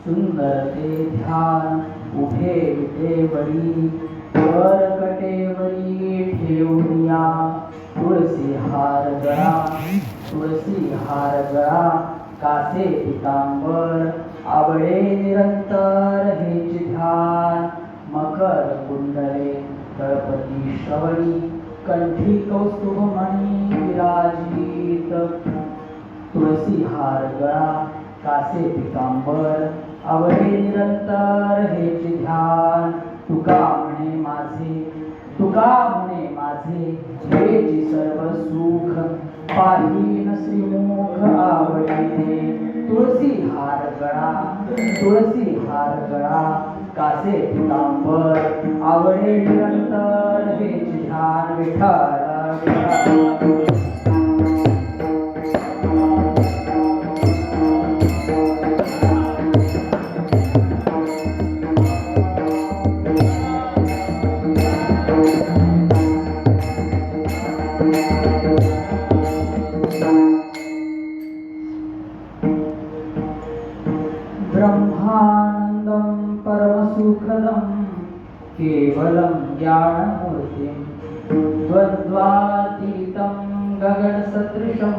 सुंदर ते ध्यान उभे विटेवरी वर कटेवरी ठेवूया तुळसी हार गळा कासे पितांबर आवळे निरंतर हेच ध्यान मकर कुंडले गणपती श्रवणी कंठी कौस्तुभमणी विराजित तुळसी हार गळा कासे पितांबर आवळे निरंतर हेच ध्यान तुका म्हणे माझे हेची सर्व सुख पाहीन श्रीमुख आवडीने तुळसी हार गळा कासे पितांबर आवळे निरंतर हेच ध्यान विठ्ठल ब्रह्मानंदं परमसुखदं केवलं ज्ञानमूर्तिं द्वन्द्वातीतं गगनसदृशं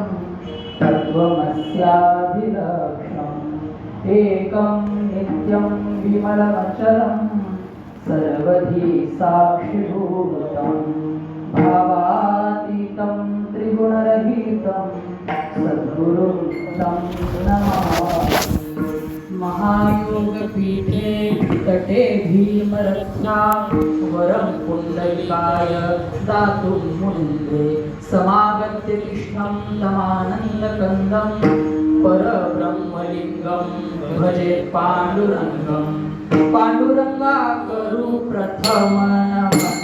तत्त्वमस्याभिलक्षणम् एकं नित्यं विमलमचलं सर्वधी साक्षिभूतं भावातीतं त्रिगुणरहितं सद्गुरुं तं नमामि। महायोगपीठे तटे भीमरक्षा वरं पुण्डलिकाय दातुं मुनिन्द्रे समागत्य कृष्णं तमानन्दकन्दं परब्रह्मलिङ्गं भजे पाण्डुरङ्गं पाण्डुरङ्गा करू प्रथम नमः।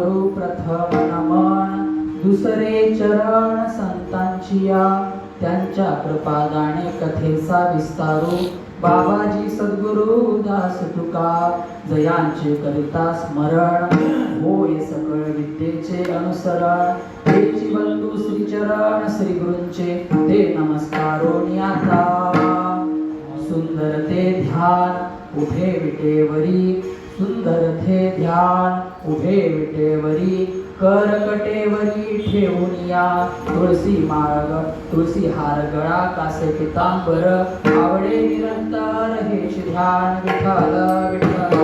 करू प्रथम नमन, दुसरे चरण संतांची या, त्यांच्या कृपादाने कथेचा विस्तारू, बाबाजी सद्गुरु दास तुका, जयांचे करिता स्मरण, होय सकळ विद्येचे अनुसरण, तेची बंधू श्रीचरण श्री गुरूंचे ते नमस्कारोनी आता, सुंदर ते ध्यान उभे विटेवरी, सुंदर ते ध्यान उभे विटेवरी, करकटेवरी ठेवून या, तुळसी हार गळा कासे पितांबर, आवडे निरंतर हेच ध्यान विठ्ठल विठ्ठल.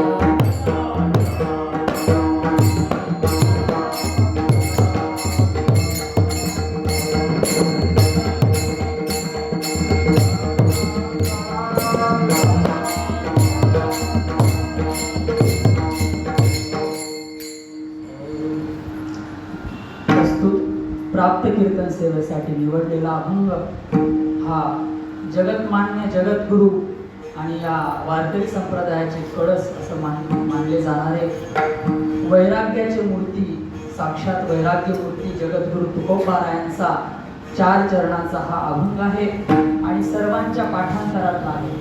प्राप्त कीर्तन सेवेसाठी निवडलेला अभंग हा जगतमान्य जगद्गुरु आणि या वारकरी संप्रदायाचे कळस असं मानले जाणारे वैराग्याची मूर्ती, साक्षात वैराग्य मूर्ती जगद्गुरु तुकोबारायांचा 4 चरणाचा हा अभंग आहे आणि सर्वांच्या पाठांतरातला आहे.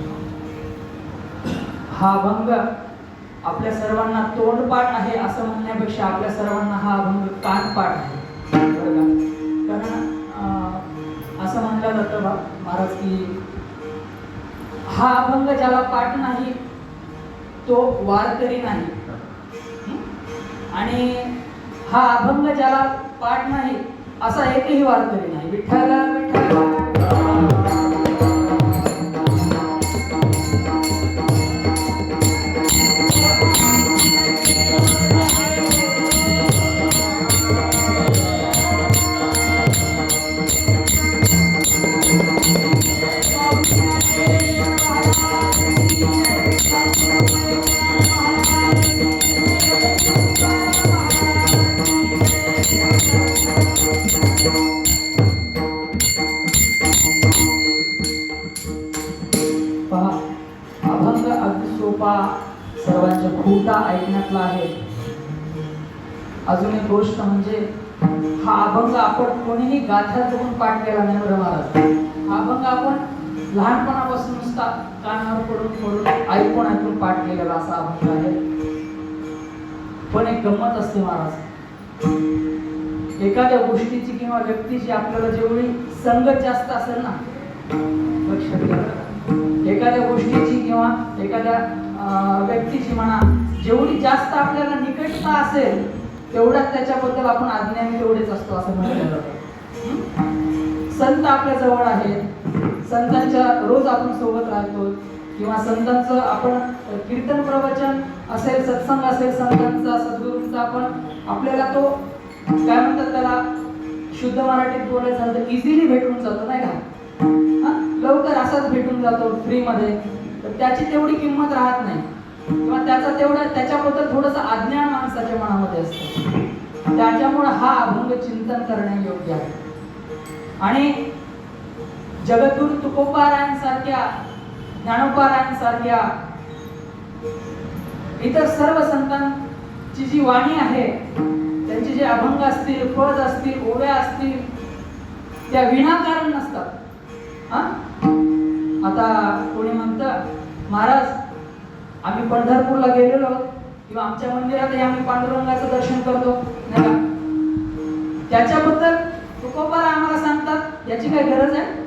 हा अभंग आपल्या सर्वांना तोंडपाठ आहे असं म्हणण्यापेक्षा आपल्या सर्वांना हा अभंग कानपाठ आहे. कारण असं म्हटलं जातं महाराज की हा अभंग ज्याला पाठ नाही तो वारकरी नाही, आणि हा अभंग ज्याला पाठ नाही असा एकही वारकरी नाही. विठ्ठल विठ्ठल. अभंग अगदी सोपा, सर्वांच्या खूटा ऐकण्यातला आहे. अजून एक गोष्ट म्हणजे हा अभंग आपण कोणीही गाथ्यात बघून पाठ केला नाही बरं महाराज. हा अभंग आपण लहानपणापासून नुसता कानावर पडून ऐकून पाठ केलेला असा अभंग आहे. पण एक गंमत असते महाराज, एखाद्या गोष्टीची किंवा व्यक्तीची आपल्याला जेवढी संगत जास्त असेल ना, लक्षात घ्या, एखाद्या गोष्टीची किंवा एखाद्या व्यक्तीची म्हणा जेवढी जास्त आपल्याला निकटता असेल तेवढ्याच त्याच्याबद्दल आपण अज्ञानी तेवढेच असतो असं म्हटलं जातं. संत आपल्या जवळ आहेत, संतांच्या रोज आपण सोबत राहतो किंवा संतांचं आपण कीर्तन प्रवचन असेल, सत्संग असेल संतांचा सद्गुरूंचा, आपण आपल्याला तो काय म्हणतात त्याला शुद्ध मराठीत बोलायचं झालं तर इझिली भेटून जातो नाही का, लवकर असाच भेटून जातो फ्री मध्ये. तर त्याची तेवढी किंमत राहत नाही किंवा त्याच्याबद्दल थोडंसं अज्ञान माणसाच्या मनामध्ये असतं. त्याच्यामुळे हा अभंग चिंतन करणे योग्य आहे. आणि जगद्गुरु तुकोबारायांसारख्या, ज्ञानोबारायांसारख्या इतर सर्व संतांची जी वाणी आहे, त्यांचे जे अभंग असतील, पद असतील, ओव्या असतील, त्या विनाकारण नसतात. आता कोणी म्हणतं महाराज आम्ही पंढरपूरला गेलेलो किंवा आमच्या मंदिरातही आम्ही पांडुरंगाचं दर्शन करतो नाही का, त्याच्याबद्दल तुकोबार आम्हाला सांगतात याची काय गरज आहे.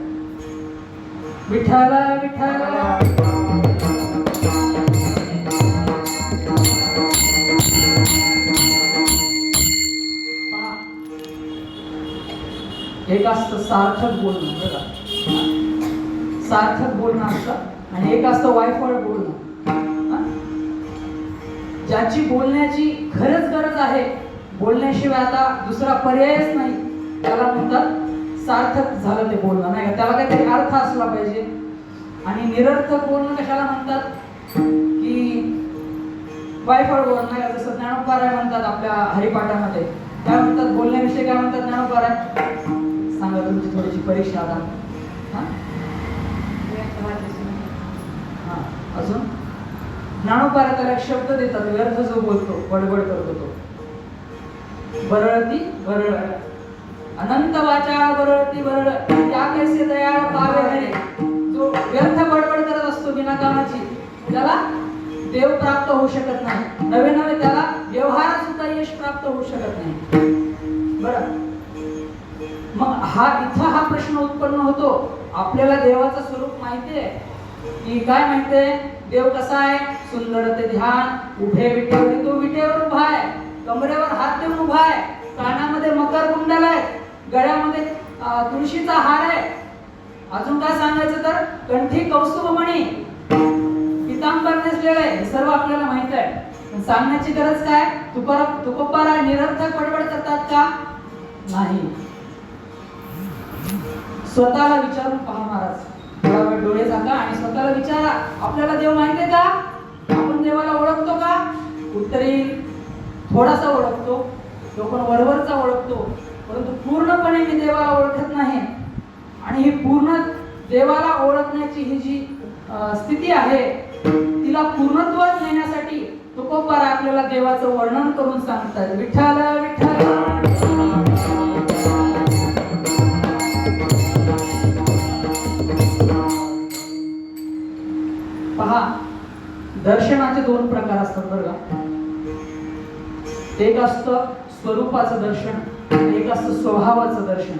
विठ्ठल विठ्ठल. एक असतं सार्थक बोलणं बघा, सार्थक बोलणं असतं आणि एक असतं वायफळ बोलणं. ज्याची बोलण्याची खरंच गरज आहे, बोलण्याशिवाय आता दुसरा पर्यायच नाही, त्याला म्हणतात सार्थक झालं ते बोलणं नाही का, त्याला काहीतरी अर्थ असला पाहिजे. आणि निरर्थक बोलणं कशाला म्हणतात की वायफळ बोलणं नाही का, जसं ज्ञानोबाराय म्हणतात आपल्या हरिपाठामध्ये, काय म्हणतात बोलण्याविषयी, काय म्हणतात ज्ञानोबाराय सांगा तुमची थोडीशी परीक्षा आता. अजून ज्ञानोबाराय त्याला एक शब्द देतात, व्यर्थ जो बोलतो, बडबड करतो तो. बरळती बरळ, अनंत वाचा बरळती बरळ, त्या कैसे दयाळ पावे हरे. जो व्यर्थ बडबड करत असतो विनाकामाची, त्याला देव प्राप्त होऊ शकत नाही. नवे नवे त्याला व्यवहारात सुद्धा यश प्राप्त होऊ शकत नाही. बरं, मग हा प्रश्न उत्पन्न होतो. आपल्याला देवाचं स्वरूप माहितीये की काय माहितीये? देव कसा आहे? सुंदर ते ध्यान, उभे विटेवर, तो विटेवर उभा आहे, कमरेवर हात देऊन उभा आहे, कानामध्ये मकर कुंडल आहे, गळ्यामध्ये तुळशीचा हार आहे. अजून काय सांगायचं तर कंठी कौस्तुभमणी, पितांबर नेसलेलं आहे. हे सर्व आपल्याला माहित आहे. पण सांगण्याची गरज काय? तुकोबाराय निरर्थक बडबड करतात का? नाही. स्वतःला विचारून पहा महाराज. थोडा वेळ डोळे झाका आणि स्वतःला विचारा, आपल्याला देव माहिती आहे का? आपण देवाला ओळखतो का? उत्तर येईल, थोडासा ओळखतो, तो पण वरवरचा ओळखतो, परंतु पूर्णपणे मी देवाला ओळखत नाही. आणि ही पूर्ण देवाला ओळखण्याची ही जी स्थिती आहे, तिला पूर्णत्वात नेण्यासाठी तुकोबाराय आपल्याला देवाचं वर्णन करून सांगतात. विठ्ठल विठ्ठल पहा, दर्शनाचे दोन प्रकार असतात बरं का. एक असतं स्वरूपाचं दर्शन आणि एक असतं स्वभावाचं दर्शन.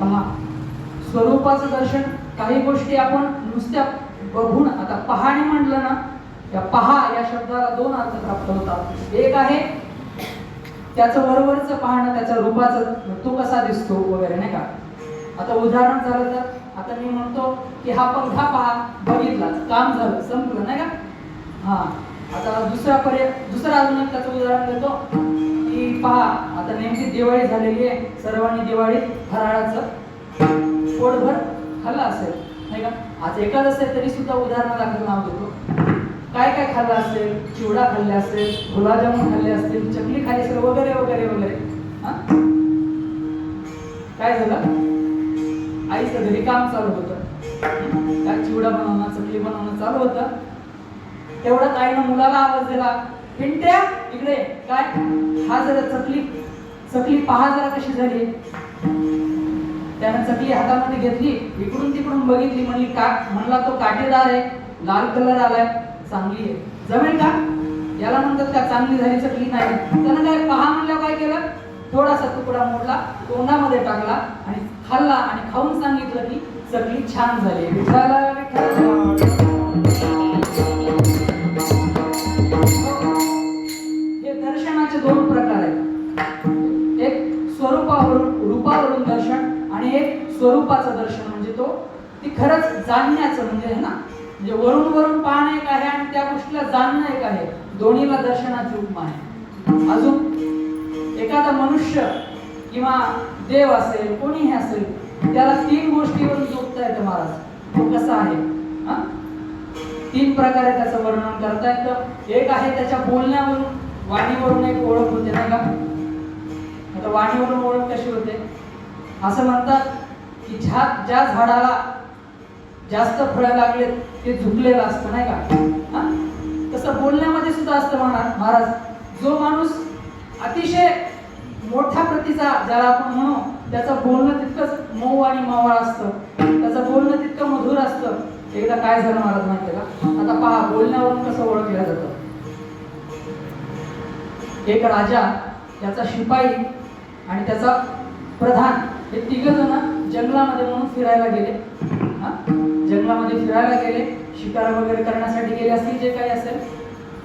पहा, स्वरूपाचं दर्शन, काही गोष्टी आपण नुसत्या बघून, आता पहाणे म्हटलं ना, या पहा या शब्दाला दोन अर्थ प्राप्त होतात. एक आहे त्याचं वरवरचं पाहणं, त्याच्या रूपाचं, तो कसा दिसतो वगैरे, नाही का. आता उदाहरण झालं तर आता मी म्हणतो की हा पंखा पहा, बघितला, काम झालं, संपलं, नाही का. हा, आता दुसरं अजून एक त्याचं उदाहरण देतो की पहा, आता नेमकी दिवाळी झालेली आहे, सर्वांनी दिवाळीत फराळाचं पोटभर खाल्लं असेल, नाही का. आज एकादश आहे तरी सुद्धा उदाहरणादाखल नाव देतो. काय काय खाल्लं असेल? चिवडा खाल्ले असेल, गुलाबजामुन खाल्ले असतील, चकली खाल्ली असेल, वगैरे वगैरे वगैरे. काय झालं? आईचं घरी काम चालू होतं, काय चिवडा बनवणं, चकली बनवणं चालू होतं. तेवढ्यात आईनं मुलाला आवाज दिला, पिंट्या इकडे, काय हा जरा चकली पहा जरा कशी झाली. त्यानं चकली हातामध्ये घेतली, इकडून तिकडून बघितली, म्हणला तो काटेदार आहे, लाल कलर आलाय, चांगली आहे, जमेल का? याला म्हणतात का चांगली झाली चकली? नाही. त्यानं काय पहा म्हणलं, काय केलं, थोडासा तुकडा मोडला, तोंडामध्ये टाकला आणि खाल्ला आणि खाऊन सांगितलं की चकली छान झाली. विठ्ठल विठ्ठल. हे दर्शनाचे दोन प्रकार आहेत. एक रूपावरून दर्शन आणि एक स्वरूपाचं दर्शन, म्हणजे ती खरंच जाणण्याचं, म्हणजे ना, म्हणजे वरून पाहणं एक आहे आणि त्या गोष्टीला जाणणं एक आहे. दोन्हीला दर्शनाची उपमा आहे. अजून एखादा मनुष्य किंवा देव असेल, कोणीही असेल, त्याला तीन गोष्टीवरून जोडता येतं महाराज. तो कसा आहे? तीन प्रकारे त्याचं वर्णन करता येतं. एक आहे त्याच्या बोलण्यावरून, वाणीवरून एक ओळख होते, नाही का. आता वाणीवरून ओळख कशी होते? असं म्हणतात की ज्या झाडाला जास्त फळं लागलेत ते झुकलेलं असतं, नाही का. तसं बोलण्यामध्ये सुद्धा असतं महाराज. जो माणूस अतिशय मोठ्या प्रतीचा, ज्याला आपण म्हणू, त्याचं बोलणं तितकंच मऊ आणि मावळ असतं, त्याचं बोलणं तितकं मधुर असतं. एकदा काय झालं महाराज माहिती का? आता पहा, बोलण्यावरून कसं ओळखलं जातं. एक राजा, त्याचा शिपाई आणि त्याचा प्रधान, हे तिघ जण जंगलामध्ये म्हणून फिरायला गेले. जंगलामध्ये फिरायला गेले, शिकार वगैरे करण्यासाठी गेले असतील, जे काही असेल,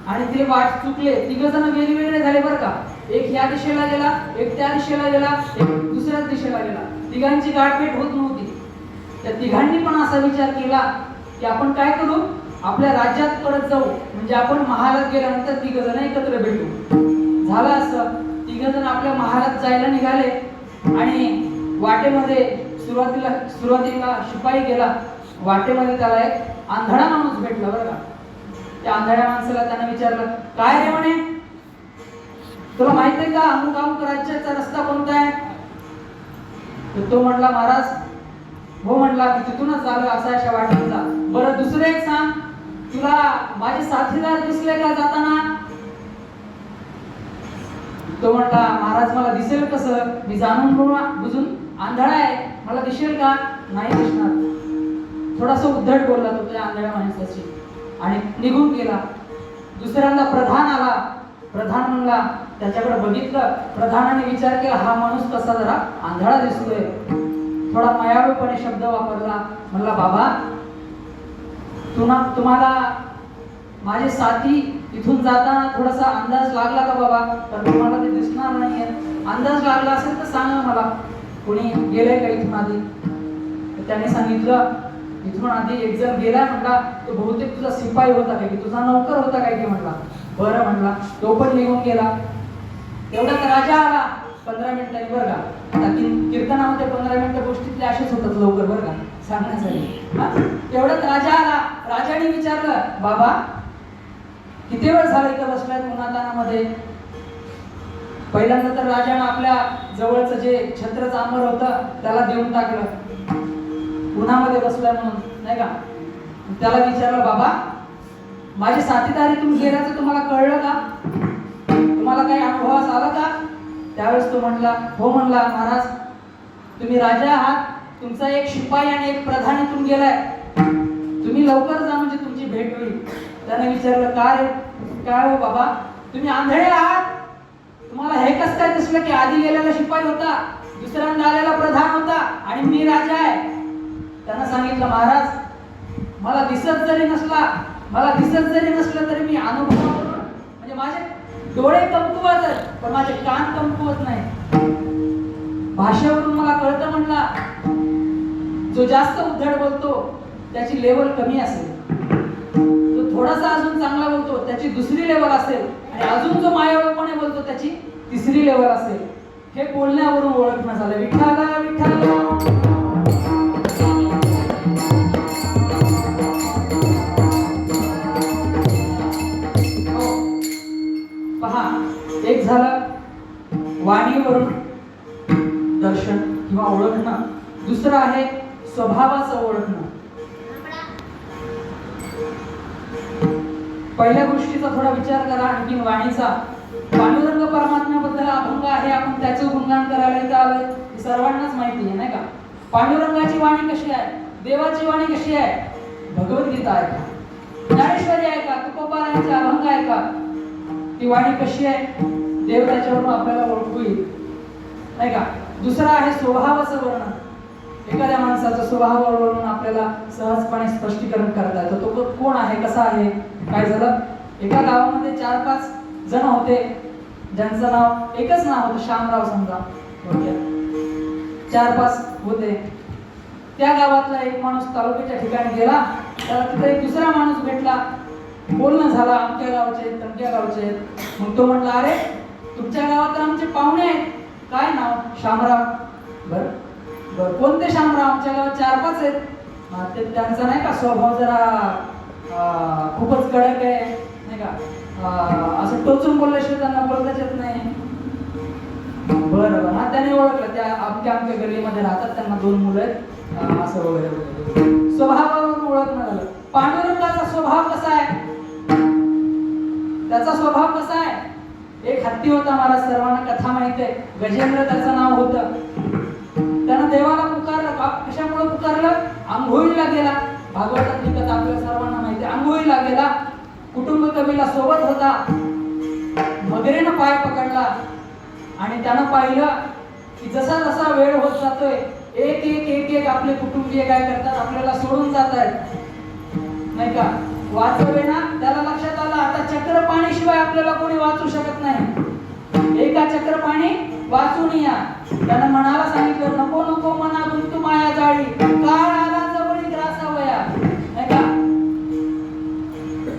आणि ते वाट चुकले. तिघ जण वेगवेगळे झाले बरं का. एक ह्या दिशेला गेला, एक त्या दिशेला गेला, एक दुसऱ्याच दिशेला गेला. तिघांची गाठभेट होत नव्हती. त्या तिघांनी पण असा विचार केला की आपण काय करू, आपल्या राज्यात परत जाऊ, म्हणजे आपण महालात गेल्यानंतर तिघ जण एकत्र भेटू. झालं असं, तिघ जण आपल्या महालात जायला निघाले आणि वाटेमध्ये सुरुवातीला शिपाई गेला. वाटेमध्ये त्याला एक आंधळा माणूस भेटला बरं का. त्या आंधळ्या माणसाला त्याने विचारलं, काय रे म्हणे, तुला माहित आहे का अमुक राज्याचा रस्ता कोणता आहे? तर तो म्हणला, महाराज हो म्हणला, मी तिथूनच आलो, अशा वाटेचा. बरं दुसरं एक सांग, तुला माझे साथीदार दिसले का जाताना? तो म्हटला महाराज मला दिसेल कसं, मी जाणून बुजून आंधळा आहे, मला दिसेल का? नाही दिसणार. थोडासा उद्धट बोलला तो त्या आंधळ्या माणसाची आणि निघून गेला. दुसऱ्यांदा प्रधान आला. प्रधान म्हणला, त्याच्याकडे बघितलं. प्रधानाने विचार केला हा माणूस कसा जरा आंधळा दिसतोय. थोडा मायाळूपणे शब्द वापरला. म्हणला बाबा तुम्हाला माझे साथी इथून जाताना थोडासा अंदाज लागला का बाबा? तर तुम्हाला ते दिसणार नाहीये. अंदाज लागला असेल तर सांगा मला, कोणी गेलंय का इथून आधी? तर त्याने सांगितलं इथून आधी एक जण गेला. म्हणला तो बहुतेक तुझा शिपाई होता काय की तुझा नौकर होता काय की? म्हणला बरं. म्हणला तो पण निघून गेला. तेवढ्यात राजा आला 15 मिनिटांनी. बरं का, आता कीर्तनामध्ये 15 मिनिटं गोष्टीतले असेच होतात लवकर बरं का सांगण्यासाठी. तेवढ्यात राजा आला. राजाने विचारलं बाबा किती वेळ झाला इथं बसलाय उन्हातानामध्ये? पहिल्यांदा तर राजाने आपल्या जवळचं जे छत्र चांबर होतं त्याला देऊन टाकलं, उन्हामध्ये बसलाय म्हणून नाही का. त्याला विचारलं बाबा माझे साथीदार इथून गेल्याचं तुम्हाला कळलं का? तुम्हाला काही अनुभवास आला का? त्यावेळेस तो म्हणला हो. म्हणला महाराज तुम्ही राजा आहात, तुमचा एक शिपाई आणि एक प्रधान इथून गेलाय, तुम्ही लवकर जा म्हणजे तुमची भेट होईल. त्याने विचारलं काय हो बाबा तुम्ही आंधळे आहात, तुम्हाला हे कसं काय दिसलं की आधी गेलेला शिपाई होता, दुसऱ्यांदा आलेला प्रधान होता आणि मी राजा आहे? त्यानं सांगितलं महाराज मला दिसत जरी नसलं तरी मी अनुभवावरून म्हणजे माझे डोळे कमकुवत आहेत पण माझे कान कमकुवत नाही. भाषेवरून मला कळतं. म्हणला जो जास्त उद्धट बोलतो त्याची लेवल कमी असेल, जो थोडासा अजून चांगला बोलतो त्याची दुसरी लेवल असेल आणि अजून जो मायाळूपणे बोलतो त्याची तिसरी लेवल असेल. हे बोलण्यावरून ओळखणं झालं. विठ्ठला विठ्ठला. एक झालं वाणीवरून दर्शन किंवा ओळखणं, दुसरं आहे स्वभावाचं ओळखणं. पहिल्या गोष्टीचा थोडा विचार करा आणखी वाणीचा. पांडुरंग परमात्म्याबद्दल अभंग आहे, आपण त्याचं गुणगान करायला इथं आलोय, हे सर्वांनाच माहिती आहे नाही का. पांडुरंगाची वाणी कशी आहे, देवाची वाणी कशी आहे? भगवद्गीता आहे का, ज्ञानेश्वरी आहे का, तुकोबारायांचे अभंग आहे का? ती वाणी कशी आहे? देव त्याच्यावरून आपल्याला ओळखू येईल नाही का. दुसरा आहे स्वभावाचं वर्णन. एखाद्या माणसाचा स्वभावावरून आपल्याला सहजपणे स्पष्टीकरण करता येतं. तो कोण आहे, कसा आहे. काय झालं एका गावामध्ये 4-5 जण होते ज्यांचं नाव एकच नाव होतं शामराव समजा. 4-5 होते. त्या गावातला एक माणूस तालुक्याच्या ठिकाणी गेला. त्याला तिथे एक दुसरा माणूस भेटला. बोलणं झालं आमच्या गावचे तमक्या गावचे. मग तो म्हटला अरे तुमच्या गावात आमचे पाहुणे आहेत, काय नाव? शामराव. बर कोणते शामराव? आमच्या गावात 4-5 आहेत. ते त्यांचा नाही का स्वभाव जरा खूपच कडक आहे नाही का, असं टोचून बोलल्याशिवाय त्यांना बोलताच येत नाही. बरं हा त्याने ओळखलं त्या आमच्या गल्लीमध्ये राहतात, त्यांना 2 मुलं आहेत असं वगैरे. स्वभावावरून ओळखणं झालं. पांडुरंगाचा स्वभाव कसा आहे? त्याचा स्वभाव कसा आहे? एक हत्ती होता महाराज, सर्वांना कथा माहिती आहे. गजेंद्र त्याचं नाव होतं. त्यानं देवाला पुकारलं. कशामुळे पुकारलं? आंघोळीला गेला. भागवतातली कथा आपल्या सर्वांना माहिती आहे. आंघोळीला गेला, कुटुंब कबीला सोबत होता. मगरेनं पाय पकडला आणि त्यानं पाहिलं की जसा जसा वेळ होत जातोय एक एक एक एक आपले कुटुंबीय काय करतात, आपल्याला सोडून जात आहेत नाही का. वाचवे ना. त्याला लक्षात आलं आता चक्र पाणी शिवाय आपल्याला कोणी वाचू शकत नाही. एका चक्र पाणी वाचून या. त्यानं मनाला सांगितलं नको नको मना गुंतू माया जाळी, काळ आला जवळी ग्रासावया नाही का.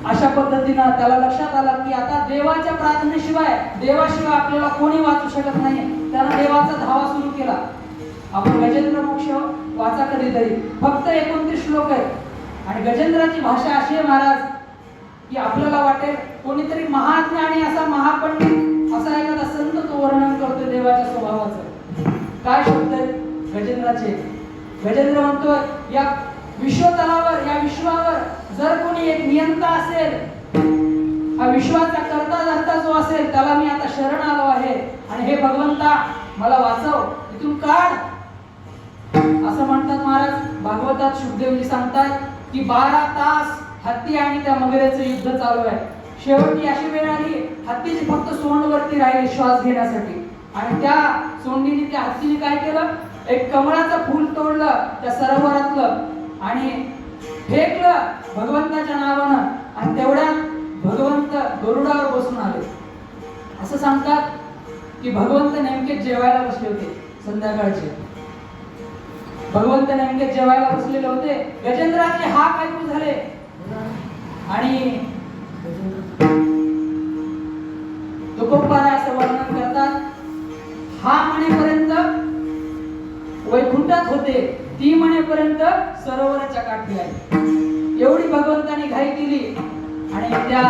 अशा पद्धतीनं त्याला लक्षात आलं की आता देवाच्या प्रार्थनेशिवाय देवाशिवाय आपल्याला कोणी वाचू शकत नाही. त्यानं देवाचा धावा सुरू केला. आपण गजेंद्र मोक्ष वाचा कधीतरी. फक्त 29 श्लोक आहेत आणि गजेंद्राची भाषा अशी आहे महाराज की आपल्याला वाटेल कोणीतरी महाज्ञानी असा महापंडित असा एखादा संत तो वर्णन करतोय देवाच्या स्वभावाचं. काय शब्द आहेत गजेंद्राचे? गजेंद्र म्हणतोय या विश्वतलावर या विश्वावर जर कोणी एक नियंता असेल हा विश्वाचा करता धरता जो असेल त्याला मी आता शरण आलो आहे आणि हे भगवंता मला वाचव, इथून काढ असं म्हणतात महाराज. भागवतात शुकदेवजी सांगतात की 12 तास हत्ती आणि त्या मगरेचं युद्ध चालू आहे. शेवटी अशी वेळ आली, हत्तीची फक्त सोंडवरती राहिली श्वास घेण्यासाठी आणि त्या सोंडीने त्या हत्तीने काय केलं, एक कमळाचं फूल तोडलं त्या सरोवरातलं आणि फेकलं भगवंताच्या नावानं आणि तेवढ्यात भगवंत गरुडावर बसून आले. असं सांगतात की भगवंत नेमके जेवायला बसले होते संध्याकाळचे. भगवंत नेमके जेवायला बसलेले होते. गजेंद्राचे हाक ऐकू झाले आणि तुकोबारा असं वर्णन करतात, हा म्हणेपर्यंत वैकुंठात होते, ती म्हणेपर्यंत सरोवराच्या काठी आली. एवढी भगवंताने घाई केली आणि त्या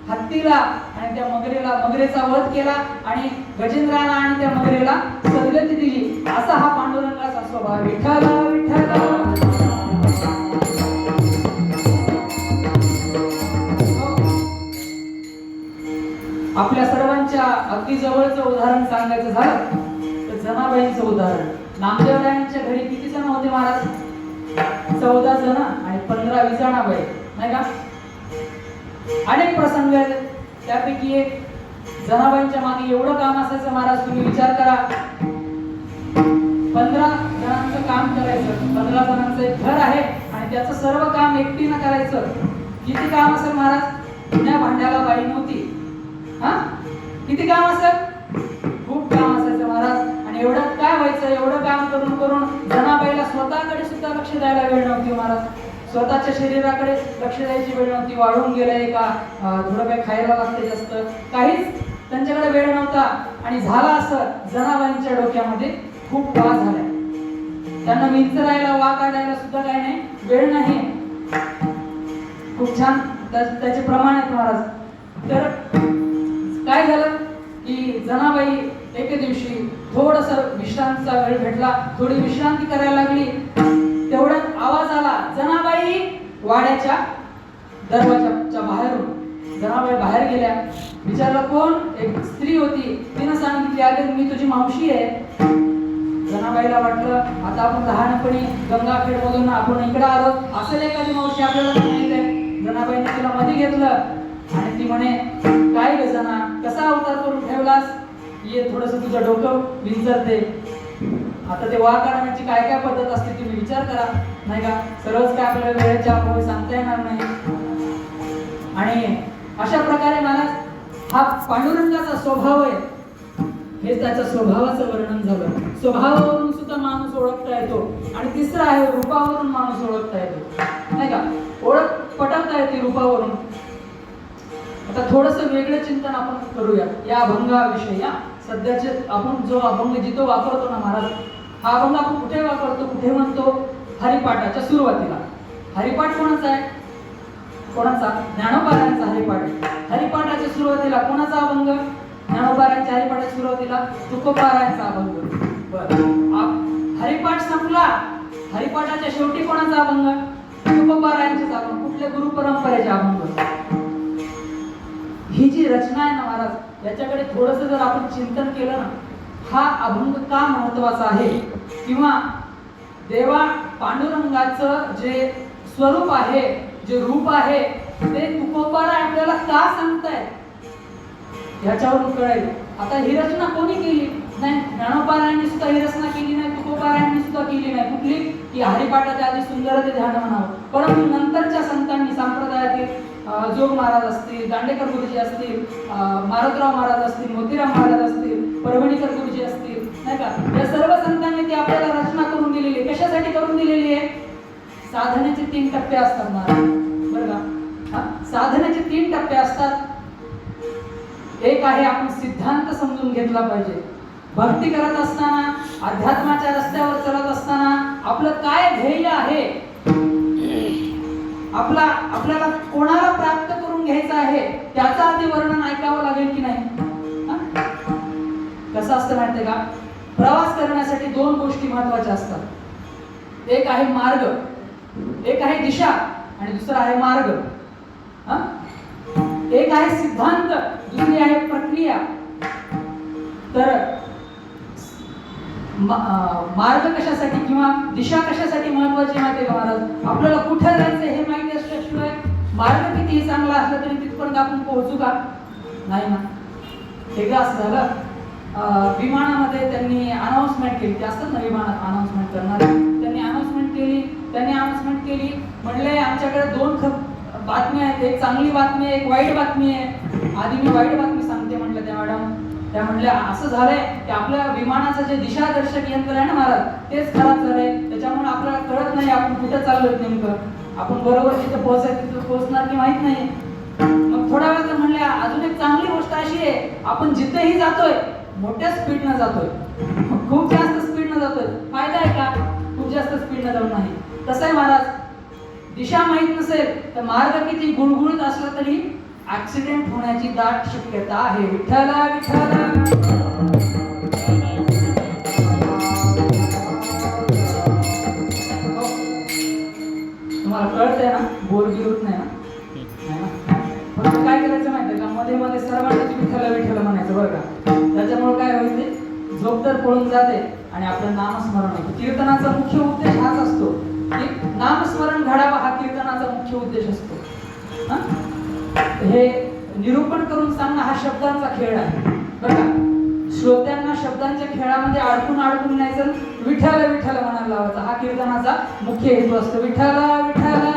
हत्तीला आणि त्या मगरेचा वध केला आणि गजेंद्राला आणि त्या मगरेला सद्गती दिली. असा हा पांडुरंगाचा स्वभाव. विठ्ठल विठ्ठल. आपल्या सर्वांच्या अगदी जवळचं उदाहरण सांगायचं झालं तर जनाबाईंचं उदाहरण. नामदेवरायांच्या घरी किती जण होते महाराज? 14 जण आणि 15-20 जनाबाई, नाही का? अनेक प्रसंग आहेत. त्यापैकी एक जनाबाईंच्या मागे एवढं काम असायचं महाराज, तुम्ही विचार करा. 15 जणांचं काम करायचं, 15 जणांचं एक घर आहे आणि त्याचं सर्व काम एकटीनं करायचं. किती काम असेल महाराज? धुण्या भांड्याला बाई नव्हती. हा, किती काम असेल? खूप काम असायचं महाराज. आणि एवढं काय व्हायचं, एवढं काम करून करून जनाबाईला स्वतःकडे सुद्धा लक्ष द्यायला वेळ नव्हती महाराज. स्वतःच्या शरीराकडे लक्ष द्यायची वेळ नव्हती. वाढून गेलंय का, थोडं काही खायला लागते जास्त, काहीच त्यांच्याकडे वेळ नव्हता. आणि झालं असं, जनाबाईंच्या डोक्यामध्ये खूप वाद झाला. त्यांना विंचरायला वा काढायला सुद्धा काय नाही, वेळ नाही. खूप छान त्याचे प्रमाण आहेत महाराज. तर काय झालं की जनाबाई एके दिवशी थोडस विश्रांतीचा वेळ भेटला, थोडी विश्रांती करायला लागली. तेवढ्यात आवाज आला, जनाबाई वाड्याच्या दरवाजाच्या बाहेरून. जनाबाई बाहेर गेल्या. विचारलं कोण? एक स्त्री होती. तिनं सांगितली, अरे मी तुझी मावशी आहे. जनाबाईला वाटलं आता आपण लहानपणी गंगाखेड मधून आपण इकडे आलो, असेल एखादी मावशी आपल्याला माहिती आहे. जनाबाईने तिला मध्ये घेतलं आणि ती म्हणे, काय ग जना, कसा अवतार करून ठेवलास? ये थोडस तुझं डोकं विंचरते. आता ते वा काढण्याची काय काय पद्धत असते तुम्ही विचार करा, नाही का? सर्वच काय आपल्याला वेळेच्या अभावी सांगता येणार नाही. आणि अशा प्रकारे महाराज हा पांडुरंगाचा स्वभाव आहे. हे त्याच्या स्वभावाचं वर्णन झालं. स्वभावावरून सुद्धा माणूस ओळखता येतो. आणि तिसरं आहे, रूपावरून माणूस ओळखता येतो, नाही का? ओळख पटवता येते रूपावरून. आता थोडंसं वेगळं चिंतन आपण करूया या अभंगाविषयी. सध्याचे आपण जो अभंग जिथं वापरतो ना महाराज, हा अभंग आपण कुठे वापरतो, कुठे म्हणतो? हरिपाठाच्या सुरुवातीला. हरिपाठ कोणाचा आहे? कोणाचा? ज्ञानोबारायांचा हरिपाठ. हरिपाठाच्या सुरुवातीला कोणाचा अभंग? ज्ञानोबारायांच्या हरिपाठाच्या सुरुवातीला तुकोबारायांचा अभंग. बरं, हरिपाठ संपला, हरिपाठाच्या शेवटी कोणाचा अभंग? तुकोबारायांचा अभंग. कुठल्या गुरु परंपरेचे अभंग? ही जी रचना आहे ना महाराज, याच्याकडे थोडंसं जर आपण चिंतन केलं ना, हा अभंग का महत्वाचा आहे किंवा देवा पांडुरंगाचं जे स्वरूप आहे, जे रूप आहे, ते तुकोबारा आपल्याला का सांगतायत याच्यावरून कळेल. आता ही रचना कोणी केली? नाही, ज्ञानोबारायांनी सुद्धा ही रचना केली नाही, तुकोबारायांनी सुद्धा केली नाही. कुठली? की हरिपाठाच्या आधी सुंदर ते ध्यान म्हणावं. परंतु नंतरच्या संतांनी, संप्रदायातील जोग महाराज असतील, दांडेकर गुरुजी असतील, मारुतराव महाराज असतील, मोतीराम महाराज असतील, परभणीकर गुरुजी असतील, नाही का, या सर्व संतांनी ती आपल्याला रचना करून दिलेली आहे. कशासाठी करून दिलेली आहे? साधनेचे 3 टप्पे असतात महाराज, बरं का? साधनेचे 3 टप्पे असतात. एक आहे, आपण सिद्धांत समजून घेतला पाहिजे. भक्ती करत असताना, अध्यात्माच्या रस्त्यावर चालत असताना आपलं काय ध्येय आहे, आपल्याला कोणाला प्राप्त करून घ्यायचं आहे, त्याचं आधी वर्णन ऐकावं लागेल की नाही? कसं असतं माहितीये का? प्रवास करण्यासाठी 2 गोष्टी महत्वाच्या असतात. एक आहे मार्ग, एक आहे दिशा आणि दुसरा आहे मार्ग. एक आहे सिद्धांत, दुसरी आहे प्रक्रिया. तर मार्ग कशासाठी किंवा दिशा कशासाठी महत्वाची माहिती का महाराज? आपल्याला कुठे जायचं हे माहिती असल्याशिवाय मार्ग कितीही चांगला असला तरी तिथपर्यंत आपण पोहोचू का? नाही ना. एकदा असं झालं, विमानामध्ये त्यांनी अनाउन्समेंट केली. ते असतात ना विमानात अनाउन्समेंट करणारे, त्यांनी अनाउन्समेंट केली. म्हणले आमच्याकडे दोन बातम्या आहेत, एक चांगली बातमी आहे, एक वाईट बातमी आहे. आधी मी वाईट बातमी सांगते म्हटलं त्या मॅडम. त्या म्हणल्या असं झालंय की आपल्या विमानाचं जे दिशादर्शक यंत्र आहे ना महाराज, तेच खराब झालंय. त्याच्यामुळे आपल्याला कळत नाही आपण कुठे चाललोय नेमकं, आपण बरोबर जिथं पोहोचायचं तिथं पोहोचणार की माहित नाही. मग थोड्या वेळ म्हणल्या अजून एक चांगली गोष्ट अशी आहे, आपण जिथेही जातोय मोठ्या स्पीडनं जातोय, खूप जास्त स्पीडनं जातोय. फायदा आहे का? खूप जास्त स्पीडनं जाऊन नाही. कसं आहे महाराज, दिशा माहित नसेल तर मार्ग किती गुळगुळीत असला तरी ऍक्सिडेंट होण्याची दाट शक्यता आहे. विठ्ठला विठ्ठला. तुम्हाला कळतंय ना, बोर गिरत नाही ना. फक्त काय करायचं माहितीये का, मध्ये मध्ये सर्वांनाच विठ्ठला विठ्ठला म्हणायचं बरं का. त्याच्यामुळे काय होईल, झोप तर पळून जाते आणि आपलं नामस्मरण होतं. कीर्तनाचा मुख्य उद्देश हाच असतो की नामस्मरण घडावा, हा कीर्तनाचा मुख्य उद्देश असतो. हे निरूपण करून सांगणं हा शब्दांचा खेळ आहे बरं का. श्रोत्यांना शब्दांच्या खेळामध्ये अडकून न्यायचं, विठ्ठल विठ्ठल म्हणायला लावायचा, हा कीर्तनाचा मुख्य हेतू असतो. विठ्ठला विठ्ठला.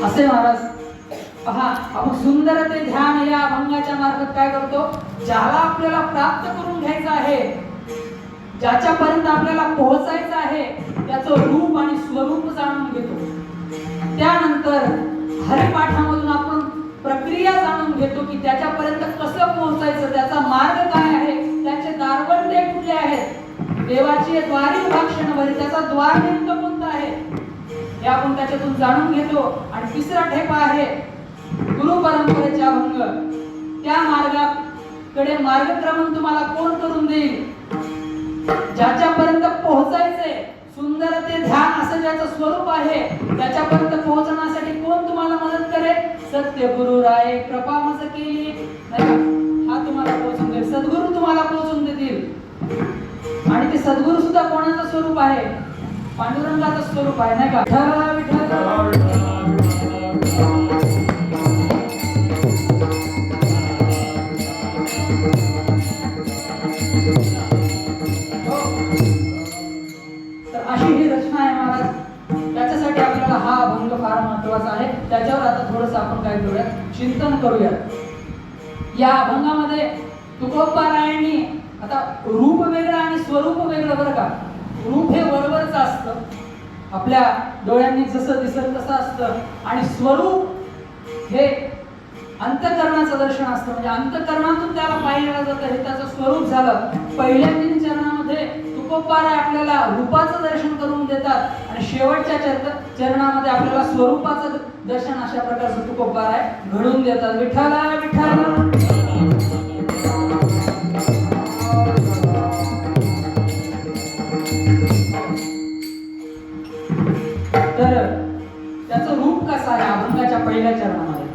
असे महाराज पहा, आपण सुंदर ते ध्यान या अभंगाच्या मार्फत काय करतो, ज्याला आपल्याला प्राप्त करून घ्यायचं आहे, ज्याच्यापर्यंत आपल्याला पोहोचायचं आहे, त्याचं रूप आणि स्वरूप जाणून घेतो. त्यानंतर हरिपाठामधून आपण प्रक्रिया जाणून घेतो की त्याच्यापर्यंत कसं पोहोचायचं, त्याचा मार्ग काय आहे, त्याचे दारवंटे कुठले आहेत, देवाची द्वारी उभा क्षणभरी, त्याचा द्वार नेमकं कोणतं आहे हे आपण त्याच्यातून जाणून घेतो. आणि तिसरा ठेपा आहे गुरु परंपरेचा अभंग. त्या मार्गाकडे मार्गक्रमण तुम्हाला कोण करून देईल, ज्याच्यापर्यंत पोहोचायचंय, सुंदर ते ध्यान असं ज्याचं स्वरूप आहे, त्याच्यापर्यंत पोहोचण्यासाठी कोण तुम्हाला मदत करेल, सत्य गुरु राय कृपा मज केली नाही का, हा तुम्हाला पोहोचून देईल. सद्गुरू तुम्हाला पोहोचून देतील. आणि ते सद्गुरू सुद्धा कोणाचं स्वरूप आहे, पांडुरंगाचं स्वरूप आहे नाही का. विठ्ठला विठ्ठला. तर अशी ही रचना आहे महाराज. त्याच्यासाठी आपल्याला हा अभंग फार महत्वाचा आहे. त्याच्यावर आता थोडंसं आपण काय करूया, चिंतन करूया. या अभंगामध्ये तुकोबारायांनी आता रूप वेगळं आणि स्वरूप वेगळं बरं का. रूप हे वरवरचं असतं, आपल्या डोळ्यांनी जसं दिसत तसं असतं, आणि स्वरूप हे अंतःकरणाचं दर्शन असतं, म्हणजे अंतःकरणातून त्याला पाहिलं जातं, हे त्याचं स्वरूप झालं. पहिल्या 3 चरणामध्ये तुकोबाराय आपल्याला रूपाचं दर्शन करून देतात आणि शेवटच्या चरणामध्ये आपल्याला स्वरूपाचं दर्शन अशा प्रकारचं तुकोबाराय घडून देतात. विठ्ठला विठ्ठला. तर त्याचं रूप कसं आहे अभंगाच्या पहिल्या चरणामध्ये,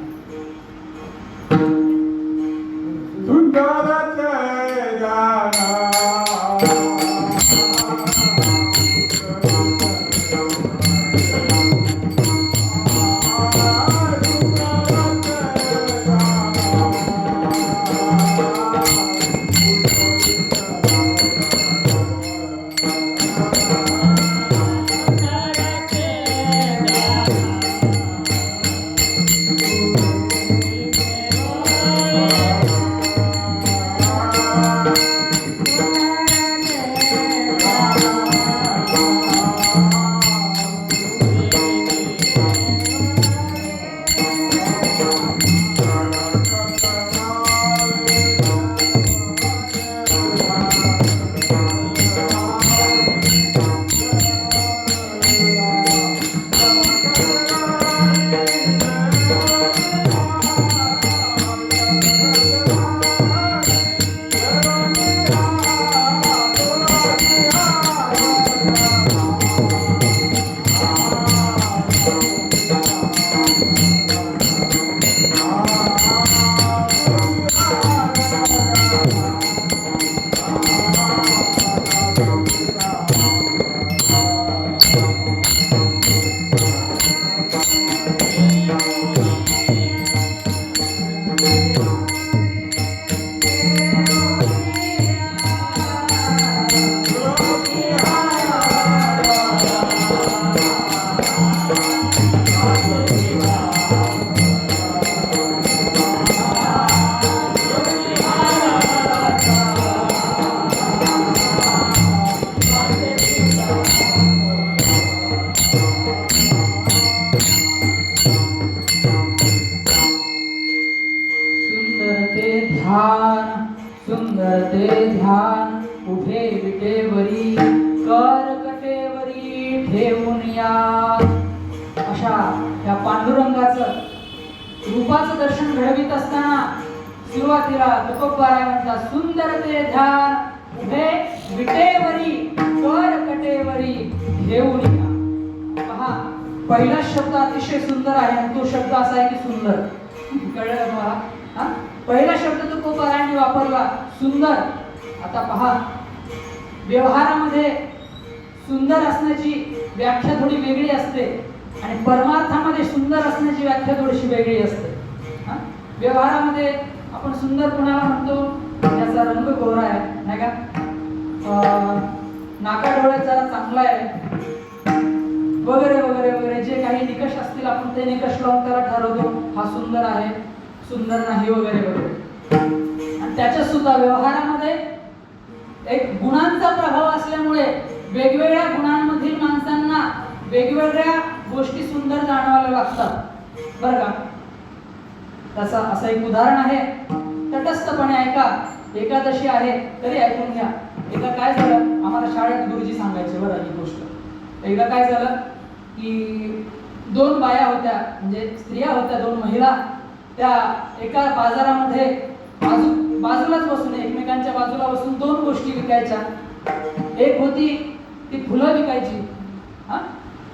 रूपाचं दर्शन घडवीत असताना सुरुवातीला तुकोबाराय म्हणतात, सुंदर ते ध्यान उभे विटेवरी कर कटेवरी घेऊन या. पहा, पहिला शब्द अतिशय सुंदर आहे आणि तो शब्द असा आहे की सुंदर. कळलं तुम्हाला? पहिला शब्द तुकोबारायांनी वापरला सुंदर. आता पहा, व्यवहारामध्ये सुंदर असण्याची व्याख्या थोडी वेगळी असते आणि परमार्थामध्ये सुंदर असण्याची व्याख्या थोडीशी वेगळी असते. व्यवहारामध्ये आपण सुंदर कोणाला म्हणतो, त्याचा रंग गोरा आहे नाही का, नाका डोळ्यात जरा चांगला आहे वगैरे वगैरे वगैरे, जे काही निकष असतील आपण ते निकष लावून त्याला ठरवतो हा सुंदर आहे, सुंदर नाही वगैरे वगैरे. आणि त्याच्यात सुद्धा व्यवहारामध्ये एक गुणांचा प्रभाव असल्यामुळे वेगवेगळ्या गुणांमधील माणसांना वेगवेगळ्या गोष्टी सुंदर जाणवायला लागतात बरं का. तसं असं एक उदाहरण आहे, तटस्थपणे ऐका. एकादशी आहे तरी ऐकून घ्या. एकदा काय झालं, आम्हाला शाळेत गुरुजी सांगायचे बरं ही गोष्ट. एकदा काय झालं की दोन बाया होत्या, म्हणजे स्त्रिया होत्या, दोन महिला. त्या एका बाजारामध्ये बाजूलाच बसून, एकमेकांच्या बाजूला बसून दोन गोष्टी विकायच्या. एक होती ती फुलं विकायची,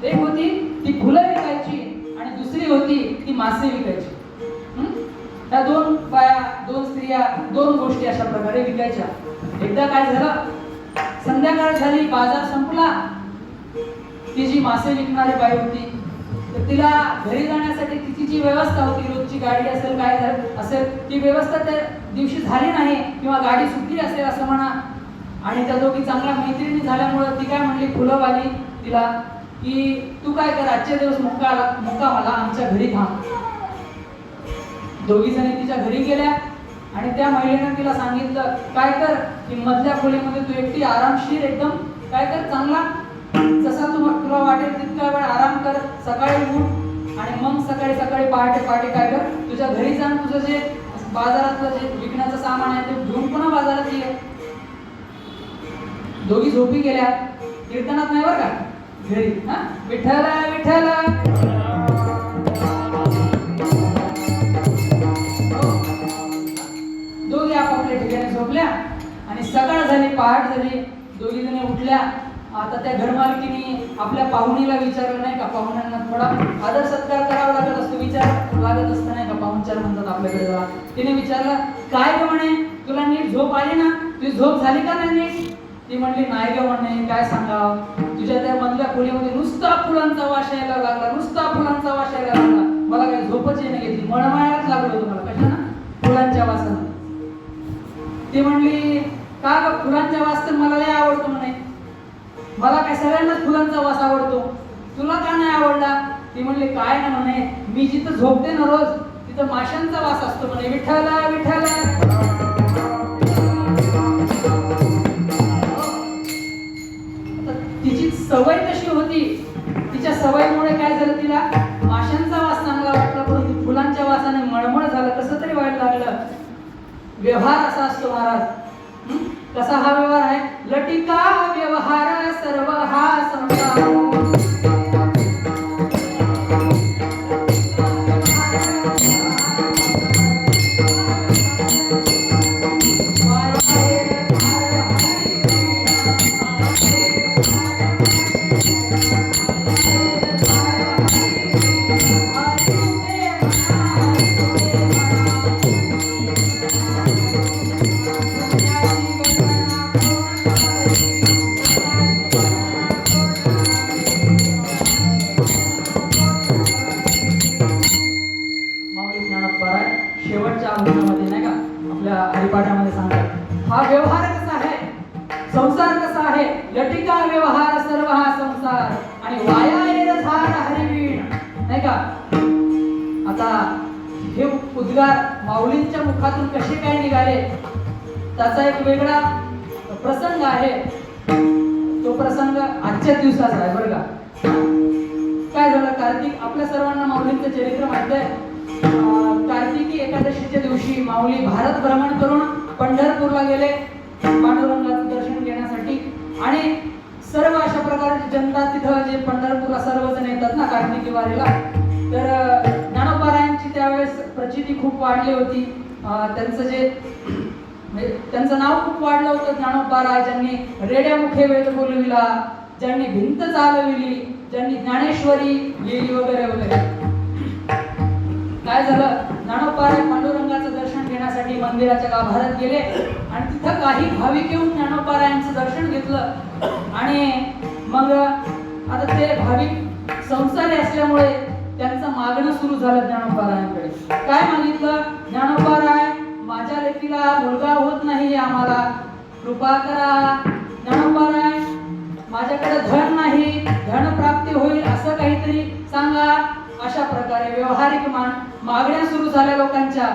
एक होती ती फुलं विकायची आणि दुसरी होती ती मासे विकायची. त्या दोन बाया, दोन स्त्रिया दोन गोष्टी अशा प्रकारे विकायच्या. एकदा काय झालं, संध्याकाळ झाली, बाजार संपला. ती जी मासे विकणारी बाई होती तर तिला घरी जाण्यासाठी तिची जी व्यवस्था होती, रोजची गाडी असेल काय असेल, ती व्यवस्था त्या दिवशी झाली नाही किंवा गाडी सुटली असेल असं म्हणा. आणि त्या दोघी चांगल्या मैत्रिणी झाल्यामुळं ती काय म्हणली, फुलंवाली तिला, की तू काय कर, आजचे दिवस मुक्का मला आमच्या घरी थांब. दोघी जणी तिच्या घरी गेल्या आणि त्या महिलेनं तिला सांगितलं, काय कर की मधल्या खोलीमध्ये तू एकटी आरामशीर एकदम काय कर, चांगला जसा तुला वाटेल तितका वेळ आराम कर, सकाळी उठ आणि मग सकाळी पहाटे काय कर, तुझ्या घरी जाऊन तुझं जे बाजारातलं जे विकण्याचं सामान आहे ते घेऊन पुन्हा बाजारात ये. दोघी झोपी गेल्या, कीर्तनात नाही बरं का, घरी. विठ्ठल विठ्ठल दोघी आपापल्या ठिकाणी झोपल्या आणि सकाळ झाली, पहाट झाली. दोघी जणी उठल्या. आता त्या घरमालकीने आपल्या पाहुणीला विचारलं नाही का, पाहुण्यांना थोडा आदर सत्कार करावा लागत असतो, विचार लागत असतं नाही का, पाहुणचार म्हणतात आपल्याकडे बघा. तिने विचारलं, काय ग म्हणे, तुला नीट झोप आली ना, तुझी झोप झाली का नाही नीट? ती म्हणली, नाही ग म्हणे, काय सांगाव, तुझ्या त्या मधल्या खोलीमध्ये नुसता फुलांचा वास यायला लागला, नुसता फुलांचा वास यायला लागला, मला काही झोपच येणं घेतली, मळमळायलाच लागलो होतं मला. कशा ना, फुलांच्या वासानं. ती म्हणली, का ग, फुलांच्या वास तर मला लय आवडतो म्हणे, मला काय सगळ्यांनाच फुलांचा वास आवडतो, तुला का नाही आवडला? ती म्हणली, काय ना म्हणे, मी जिथं झोपते ना रोज तिथं माशांचा वास असतो म्हणे, विठ्ठल विठ्ठल. तिची सवय कशी होती, तिच्या सवयीमुळे काय झालं, तिला माशांचा वास चांगला वाटला, परंतु फुलांच्या वासाने मळमळ झालं, कसं तरी व्हायला लागलं. व्यवहार असा असतो महाराज. कसा हा व्यवहार आहे, लटिका व्यवहार सर्व हा संसार. शेवटच्या अभंगामध्ये नाही का, आपल्या हरिपाठामध्ये सांगतात, हा व्यवहार कसा आहे, संसार कसा आहे, लटिका व्यवहार सर्व हा संसार आणि वाया येत झाड हरिवीण नाही का. आता हे उद्गार माऊलींच्या मुखातून कसे काय निघाले, त्याचा एक वेगळा प्रसंग आहे. तो प्रसंग आजच्या दिवसाचा आहे बरं का. काय झालं, कार्तिक, आपल्या सर्वांना माऊलींचं चरित्र माहिती आहे. कार्तिकी एकादशीच्या दिवशी माऊली भारत भ्रमण करून पंढरपूरला गेले पांडुरंगाचं दर्शन घेण्यासाठी. आणि सर्व अशा प्रकारची जनता तिथं, जे पंढरपूरला सर्वजण येतात ना कार्तिकी वारीला, तर ज्ञानोबारायांची त्यावेळेस प्रचिती खूप वाढली होती. त्यांचं जे म्हणजे त्यांचं नाव खूप वाढलं होतं. ज्ञानोबाराय ज्यांनी रेड्यामुखे वेद बोलविला, ज्यांनी भिंत चालविली, ज्यांनी ज्ञानेश्वरी लिहिली वगैरे वगैरे. काय झालं, ज्ञानोबाराय पांडुरंगाचं दर्शन घेण्यासाठी मंदिराच्या गाभाऱ्यात गेले आणि तिथं काही भाविक येऊन ज्ञानोबारायांचं दर्शन घेतलं. आणि मग आता ते भाविक संसारी असल्यामुळे त्यांचं मागणं सुरू झालं ज्ञानोबारायांकडे. काय मागितलं, ज्ञानोबाराय माझ्या लेकीला मुलगा होत नाही, आम्हाला कृपा करा. ज्ञानोबाराय माझ्याकडे धन नाही, धन प्राप्ती होईल असं काहीतरी सांगा. अशा प्रकारे व्यवहारिक मागण्या सुरू झाल्या लोकांच्या.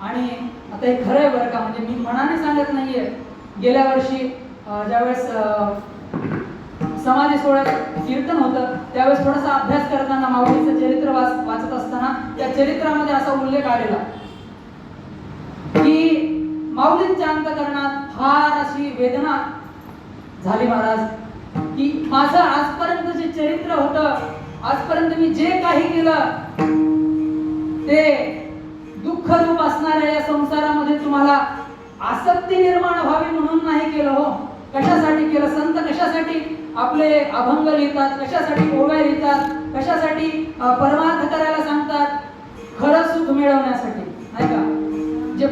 आणि आता हे खरंय बरं का, म्हणजे मी मनाने सांगत नाहीये. गेल्या वर्षी ज्यावेळेस समाधी सोहळ्यात कीर्तन होतं त्यावेळेस थोडासा अभ्यास करताना माऊलीचं चरित्र वाचत असताना त्या चरित्रामध्ये असा उल्लेख आलेला की माऊलींच्या अंतःकरणात फार अशी वेदना झाली महाराज, की माझं आजपर्यंत जे चरित्र होतं, आजपर्यंत मी जे काही केलं ते दुःख रूप असणाऱ्या या संसारामध्ये तुम्हाला आसक्ती निर्माण व्हावी म्हणून नाही केलं हो. कशासाठी केलं? संत कशासाठी आपले अभंग लिहितात, कशासाठी ओव्या लिहितात, कशासाठी परमार्थ करायला सांगतात? खरं सुख मिळवण्यासाठी, नाही का? जे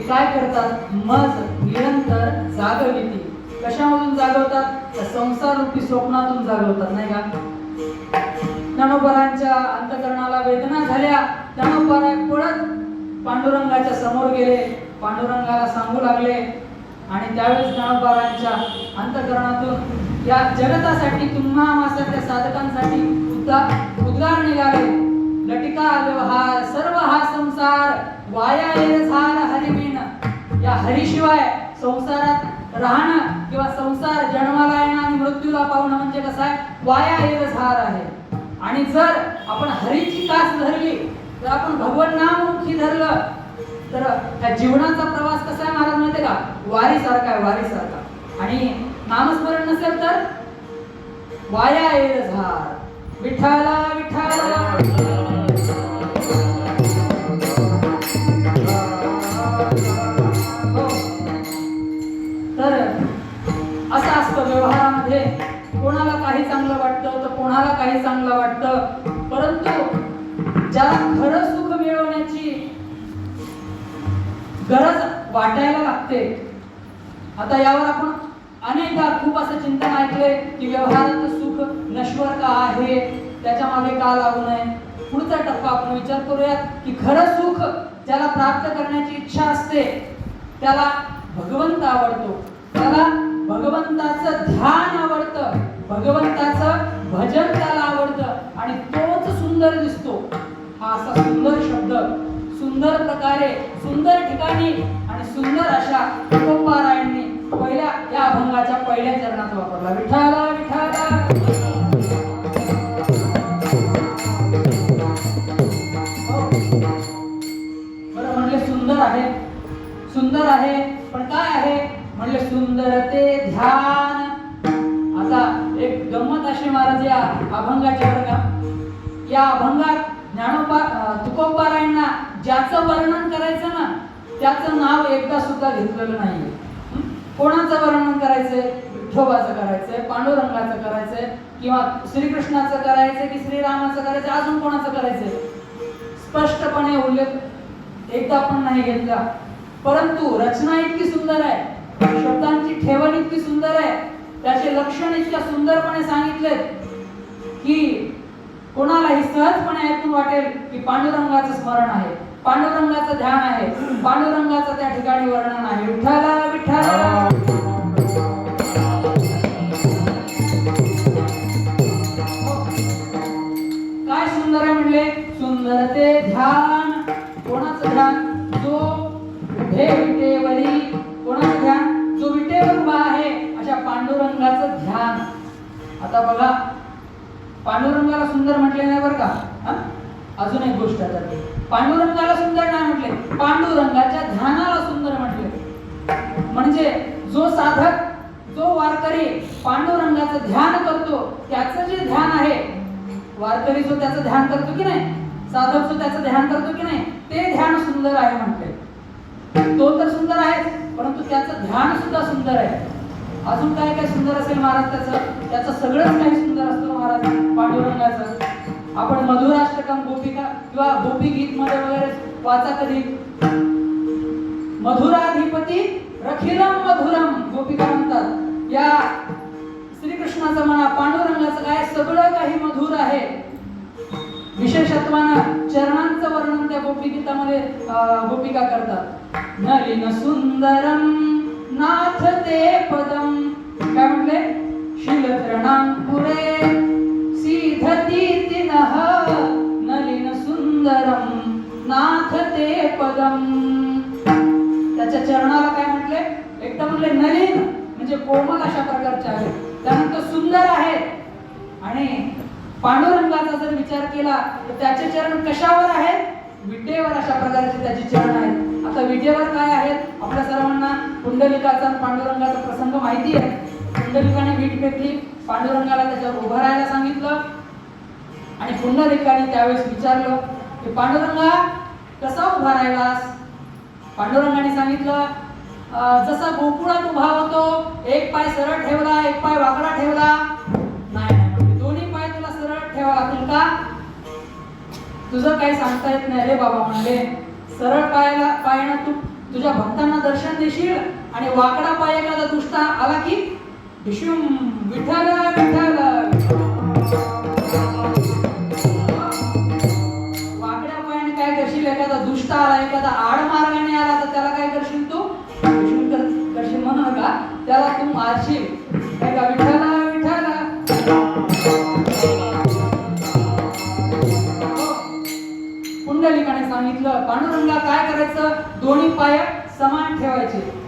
काय करतात, मज निरंतर जागविती. कशामधून जागवतात? संसार रूपी स्वप्नातून जागवतात, नाही का? ज्ञानोबारायांच्या अंतःकरणाला वेदना झाल्या. ज्ञानोबाराय पळत पांडुरंगाच्या समोर गेले, पांडुरंगाला सांगू लागले. आणि त्यावेळेस ज्ञानोबारायांच्या अंतःकरणातून या जगतासाठी, तुम्हा आम्हासारख्या साधकांसाठी उद्गार निघाले. लटिका व्यवहार सर्व हा संसार, वाया येत झार हरिबिन. या हरीशिवाय संसारात राहणं किंवा संसार जन्माला येणं आणि मृत्यूला पावणं म्हणजे कसं आहे? वाया येत झार आहे. आणि जर आपण हरीची कास धरली, तर आपण भगवत नाममुखी धरलं, तर त्या जीवनाचा प्रवास कसा आहे महाराज माहिती का? वारीसारखा आहे, वारीसारखा. आणि नामस्मरण नसेल तर वाया येत झार. विठ्ठला विठ्ठला असं असतं व्यवहारामध्ये. कोणाला काही चांगलं वाटतं तर कोणाला काही चांगलं वाटतं, परंतु ज्याला खरं सुख मिळवण्याची गरज वाटायला लागते. आता यावर आपण अनेकदा खूप असं चिंतन ऐकले की व्यवहारात सुख नश्वर का आहे, त्याच्या मागे का लागू नये. पुढचा टप्पा आपण विचार करूयात की खरं सुख ज्याला प्राप्त करण्याची इच्छा असते त्याला भगवंत आवडतो, त्याला भगवंताचं ध्यान आवडतं, भगवंताचं भजन त्याला आवडतं आणि तोच सुंदर दिसतो. हा असा सुंदर शब्द सुंदर प्रकारे सुंदर ठिकाणी आणि सुंदर अशा तुकोबारायांनी पहिल्या या अभंगाच्या पहिल्या चरणात वापरला. विठाला विठाला बरं म्हणले सुंदर आहे, सुंदर आहे, पण काय आहे म्हणले सुंदर ते ध्यान. आता एक गंमत अशी महाराज या अभंगाची बरं का. या अभंगात ज्ञानोबा तुकोबारायांना ज्याचं वर्णन करायचं ना त्याचं नाव एकदा सुद्धा घेतलेलं नाहीये. कोणाचं वर्णन करायचंय, विठोबाचं करायचंय, पांडुरंगाचं करायचंय, किंवा श्रीकृष्णाचं करायचंय की श्रीरामाचं करायचंय, अजून कोणाचं करायचंय स्पष्टपणे उल्लेख एकदा पण नाही घेतला. परंतु रचना इतकी सुंदर आहे, शब्दांची ठेवण इतकी सुंदर आहे, त्याचे लक्षण इतक्या सुंदरपणे सांगितलेत की कोणालाही सहजपणे ऐकून वाटेल की पांडुरंगाचं स्मरण आहे, पांडुरंगाचं ध्यान आहे, पांडुरंगाचं त्या ठिकाणी वर्णन आहे. विठ्ठला विठ्ठला काय सुंदर आहे म्हणले. सुंदर ते ध्यान. कोणाचं ध्यान? जो उभे विटेवरी. कोणाचं ध्यान? जो विटेवर उभा आहे अशा पांडुरंगाचं ध्यान. आता बघा पांडुरंगाला सुंदर म्हटले नाही बरं का. अजून एक गोष्ट आहे, पांडुरंगाला सुंदर नाही म्हटले, पांडुरंगाच्या ध्यानाला सुंदर म्हटले. म्हणजे जो साधक जो वारकरी पांडुरंगाचं ध्यान करतो त्याचं जे ध्यान आहे, वारकरी जो त्याचं ध्यान करतो की नाही, साधक जो त्याचं ध्यान करतो की नाही, ते ध्यान सुंदर आहे म्हटले. तो तर सुंदर आहे परंतु त्याचं ध्यान सुद्धा सुंदर आहे. अजून काय काय सुंदर असेल महाराज त्याचं सगळंच काही सुंदर असतं महाराज पांडुरंगाचं. आपण मधुराष्टकम गोपिका किंवा गोपी गीत मध्ये वगैरे वाचा कधी. मधुराधिपती रखिलम मधुरम गोपिका म्हणतात. या श्रीकृष्णाचं म्हणा पांडुरंगाचं काय सगळं काही मधुर आहे. विशेषत्वानं चरणांचं वर्णन त्या गोपी गीतामध्ये गोपिका करतात. नलिन सुंदरम नाथ ते पदम. काय म्हटले? शीलत्रणांपुरे सीधती तिनः नलिन सुंदरम नाथ ते पदम. त्याच्या चरणाला काय म्हटले? एकदा म्हटले नलिन म्हणजे कोमल अशा प्रकारचे आहेत, त्यानंतर सुंदर आहेत. आणि पांडुरंगाचा जर विचार केला तर त्याचे चरण कशावर आहेत? विटेवर अशा प्रकारचे त्याचे चरण आहेत. आता विटेवर काय आहेत? आपल्या सर्वांना पुंडलिकाचा पांडुरंगाचा प्रसंग माहिती आहे. पुंडलिकाने वीट फेकली, पांडुरंगाला त्याच्यावर उभं राहायला सांगितलं आणि पुंडलिकाने त्यावेळेस विचारलं की पांडुरंगा कसा उभा राहिलास? पांडुरंगाने सांगितलं जसा गोकुळात उभा होतो, एक पाय सरळ ठेवला एक पाय वाकडा ठेवला. नाही म्हणजे दोन्ही पाय तुला सरळ ठेवा लागतील का? तुझं काही सांगता येत नाही रे बाबा म्हणले. सरळ पायानं तू तुझ्या भक्तांना दर्शन देशील आणि वाकडा पाय एखादा दुष्ट आला की विष्णू विठ्ठल विठ्ठल. वाकड्या पायाने काय करशील? एखादा दुष्ट आला, एखादा आड मार्गाने आला तर त्याला काय करशील? तू विष्णू करशील म्हणून का त्याला तू मारशील काय का? विठ्ठल विठ्ठल. पुंडलिकाने सांगितलं पांडुरंगा काय करायचं? दोन्ही पाय समान ठेवायचे.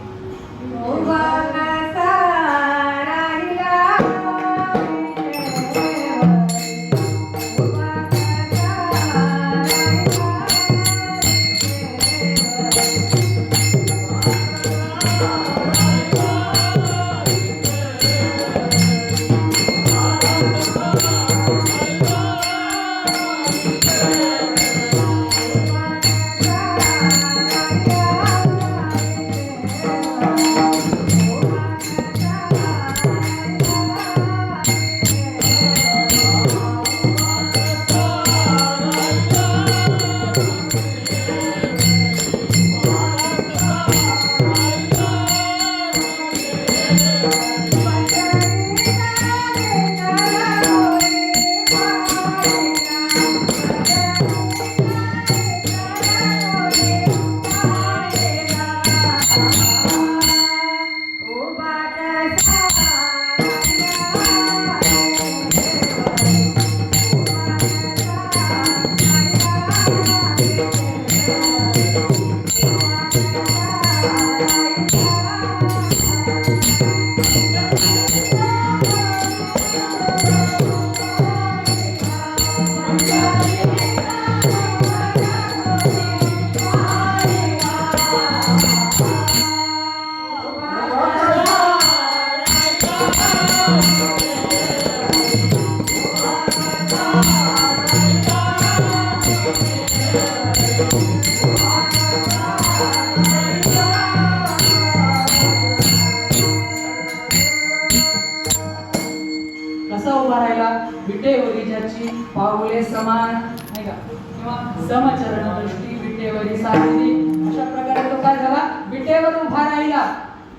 कसा उभा राहिला? विटेवरी ज्याची पाऊले समान, नाही का, किंवा समचरण दृष्टी विटेवरी साधली, अशा प्रकारे तो काय झाला? विटेवर उभा राहिला.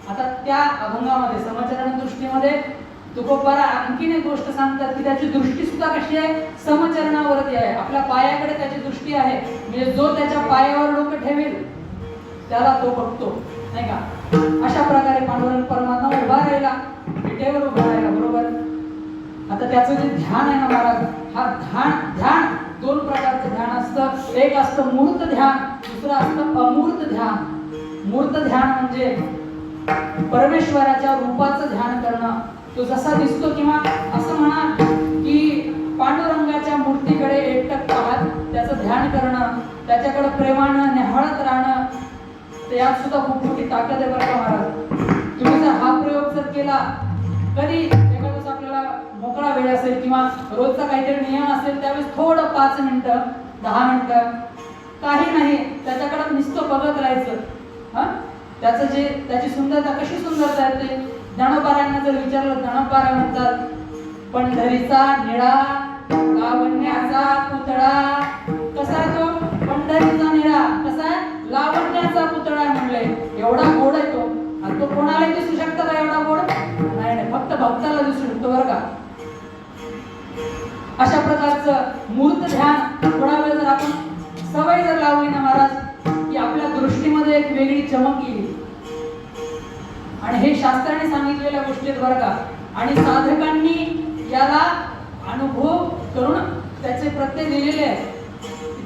आता त्या अभंगामध्ये समचरण दृष्टीमध्ये तुकोबारा आणखीन एक गोष्ट सांगतात की त्याची दृष्टी सुद्धा कशी आहे? समचरणावरती आहे. आपल्या पायाकडे त्याची दृष्टी आहे, म्हणजे जो त्याच्या पायावर डोकं ठेवेल त्याला तो बघतो, नाही का. अशा प्रकारे पांडुरंग परमात्मा उभा राहिला, विटेवर उभा राहिला, बरोबर. आता त्याचं जे ध्यान आहे ना महाराज, हा ध्यान दोन प्रकारचं ध्यान असतं. एक असतं मूर्त ध्यान, दुसरं असतं अमूर्त ध्यान. मूर्त ध्यान म्हणजे परमेश्वराच्या रूपाचं ध्यान करणं. तो जसा दिसतो, किंवा असं म्हणा की पांडुरंगाच्या मूर्तीकडे एकटक पाहत त्याचं ध्यान करणं, त्याच्याकडे प्रेमानं निहाळत राहणं, त्यात सुद्धा खूप मोठी ताकद आहे बरं का महाराज. तुम्ही जर हा प्रयोग जर केला, कधी एखाद्या आपल्याला मोकळा वेळ असेल किंवा रोजचा काहीतरी नियम असेल, त्यावेळेस थोडं 5 मिनिटं 10 मिनिटं काही नाही त्याच्याकडे नुसतं बघत राहायचं. त्याची सुंदरता कशी सुंदरता आहे ते ज्ञानोबारांना जर विचारलं, ज्ञानोबारा म्हणतात पंढरीचा निळा लावण्याचा पुतळा. कसा आहे तो? पंढरीचा निळा कसा आहे? लावण्याचा पुतळा म्हणले. एवढा गोड आहे तो. आणि तो कोणाला दिसू शकतो का एवढा गोड? नाही, फक्त भक्ताला दिसू शकतो बरं का. अशा प्रकारचं मूर्त ध्यान थोडा वेळ जर आपण सवय जर लावली ना महाराज, की आपल्या दृष्टीमध्ये एक वेगळी चमक येईल. आणि हे शास्त्राने सांगितलेल्या गोष्टी आहेत बरं का. आणि साधकांनी याला अनुभव करून त्याचे प्रत्यय दिलेले आहेत.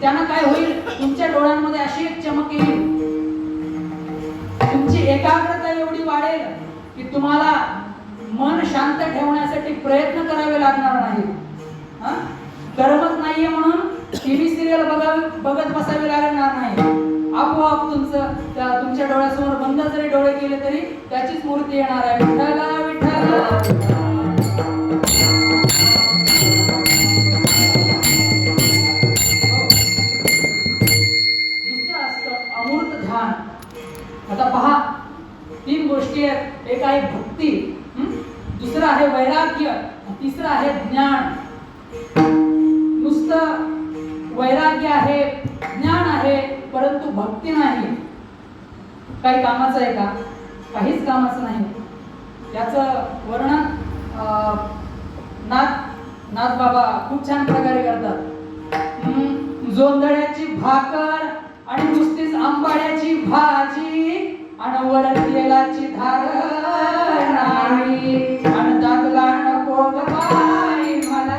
त्यांना काय होईल? तुमच्या डोळ्यांमध्ये अशी एक चमक येईल, तुमची एकाग्रता एवढी वाढेल की तुम्हाला मन शांत ठेवण्यासाठी प्रयत्न करावे लागणार नाही. करमत नाहीये म्हणून टीव्ही सिरियल बघत बसावे लागणार नाही. आपोआप तुमच्या डोळ्यासमोर बंद जरी डोळे केले तरी त्याचीच मूर्ती येणार आहे. विठ्ठला विठ्ठला. दुसरं असतं अमूर्त ध्यान. आता पहा, 3 गोष्टी आहेत. एक आहे भक्ती, दुसरं आहे वैराग्य, तिसरं आहे ज्ञान. नुसतं वैराग्य आहे, ज्ञान आहे, परंतु भक्ती नाही, काही कामाचं आहे का? काहीच कामाचं नाही. याचं वर्णन नाथ बाबा खूप छान प्रकारे करतात. जोंधळ्याची भाकर आणि नुसतीच आंबाड्याची भाजी आणि वर तेलाची धार नाही आणि दादला नको ग बाई मला.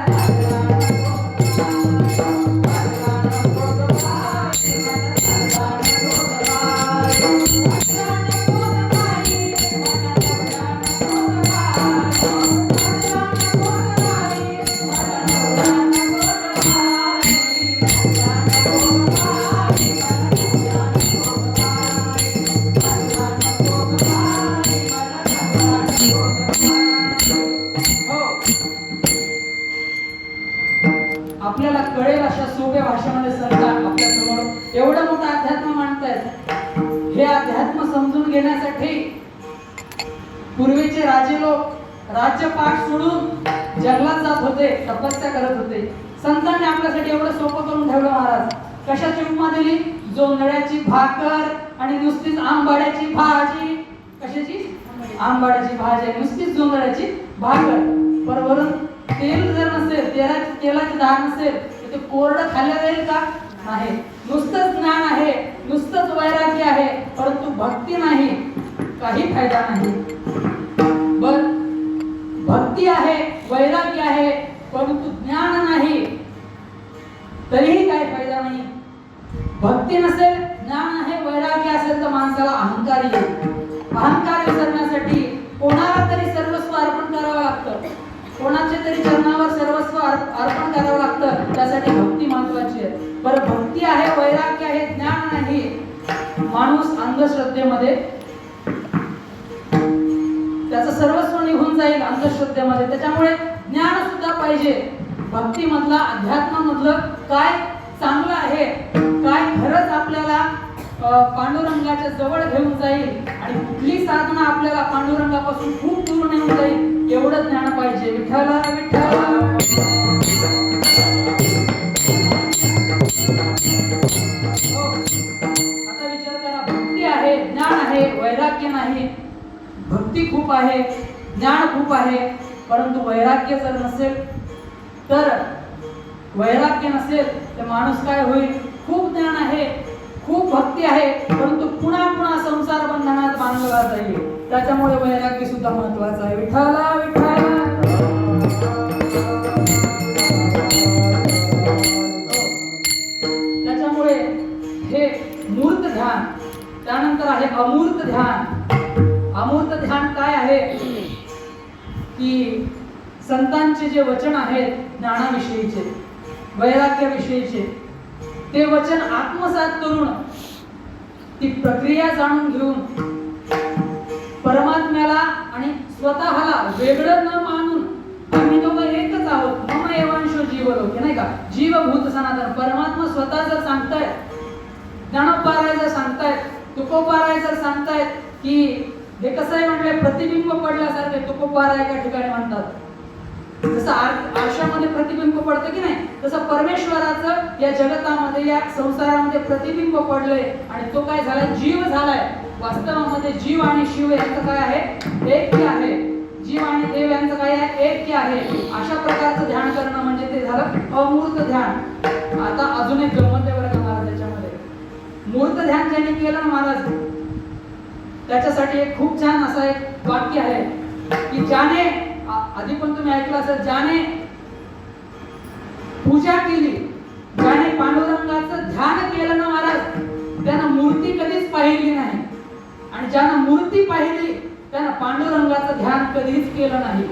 आपल्याला कळेल अशा सोप्या भाषेमध्ये संत आपल्या समोर एवढं मोठं अध्यात्म मांडतायत. हे अध्यात्म समजून घेण्यासाठी पूर्वीचे राजे लोक राज्यपाठ सोडून जंगलात जात होते, तपस्या करत होते. संतांनी आपल्यासाठी एवढं सोपं करून ठेवलं महाराज. कशाची उपमा दिली? जोंधळ्याची भाकर आणि नुसतीच आंबाड्याची भाजी. कशाची? आंबाड्याची भाजी, नुसतीच जोंधळ्याची भाकर. बरोबर तेल जर नसेल, तेलाची धार नसेल तर ते कोरडं खाल्लं जाईल का? नाही. नुसतंच ज्ञान आहे, नुसतंच वैराग्य आहे, परंतु भक्ती नाही, काही फायदा नाही. बर वैराग्य आहे परंतु ज्ञान नाही तरीही काही फायदा नाही. भक्ती नसेल, ज्ञान आहे, वैराग्य असेल तर माणसाला अहंकार येईल. अहंकार विसरण्यासाठी कोणाला तरी सर्वस्व अर्पण करावं लागतं, कोणाच्या तरी चरणावर सर्वस्व अर्पण करावं लागतं. त्यासाठी भक्ती महत्वाची आहे. बरं, भक्ती आहे, वैराग्य आहे, ज्ञान नाही, माणूस अंधश्रद्धेमध्ये त्याचं सर्वस्व निघून जाईल अंधश्रद्धेमध्ये. त्याच्यामुळे ज्ञान सुद्धा पाहिजे. भक्ती मधला, अध्यात्म मधलं काय चांगलं आहे, काय खरंच आपल्याला पांडुरंगाच्या जवळ घेऊन जाईल आणि कुठली साधना आपल्याला पांडुरंगापासून खूप दूर नेऊन जाईल, एवढं ज्ञान पाहिजे. विठ्ठला विठ्ठला. आता विचार करा, भक्ती आहे, ज्ञान आहे, वैराग्य नाही. भक्ती खूप आहे, ज्ञान खूप आहे, परंतु वैराग्य जर नसेल तर, वैराग्य नसेल तर माणूस काय होईल? खूप ज्ञान आहे, खूप भक्ती आहे, परंतु पुन्हा पुन्हा संसार बंधनात बांधला जाईल. त्याच्यामुळे वैराग्य सुद्धा महत्वाचं आहे. विठ्ठला विठ्ठला. त्याच्यामुळे हे मूर्त ध्यान, त्यानंतर आहे अमूर्त ध्यान. अमूर्त ध्यान काय आहे की संतांचे जे वचन आहेत ज्ञानाविषयीचे, वैराग्याविषयीचे, ते वचन आत्मसात करून ती प्रक्रिया जाणून घेऊन परमात्म्याला आणि स्वतःला वेगळं न मानून आम्ही दोघं एकच आहोत, मम एवांशो जीवलोके, नाही का, जीवभूत सनातन. परमात्मा स्वतः जर सांगतायत, ज्ञानोपाराय जर सांगतायत, तुकोपाराय जर सांगतायत की हे कसं आहे म्हटलंय, प्रतिबिंब पडल्यासारखे तुकोपाराय एका ठिकाणी म्हणतात. जसं आरशामध्ये प्रतिबिंब पडतं की नाही, तसं परमेश्वराचं या जगतामध्ये, या संसारामध्ये प्रतिबिंब पडलंय आणि तो काय झालाय? जीव झालाय. वास्तवामध्ये जीव आणि शिव यांचं काय आहे? ऐक्य आहे. जीव आणि देव यांचं काय आहे? ऐक्य आहे. अशा प्रकारचं ध्यान करणं म्हणजे ते झालं अमूर्त ध्यान. आता अजून एक गंमत आहे बरं का महाराज याच्यामध्ये. मूर्त ध्यान ज्यांनी केलं ना महाराज, त्याच्यासाठी एक खूप छान असं एक वाक्य आहे की ज्याने, आधी पण तुम्ही ऐकलं असेल, ज्याने पूजा केली, ज्याने पांडुरंगाचं ध्यान केलं ना महाराज, त्यानं मूर्ती कधीच पाहिली नाही. आणि ज्यानं मूर्ती पाहिली त्यानं पांडुरंगाचं ध्यान कधीच केलं नाही.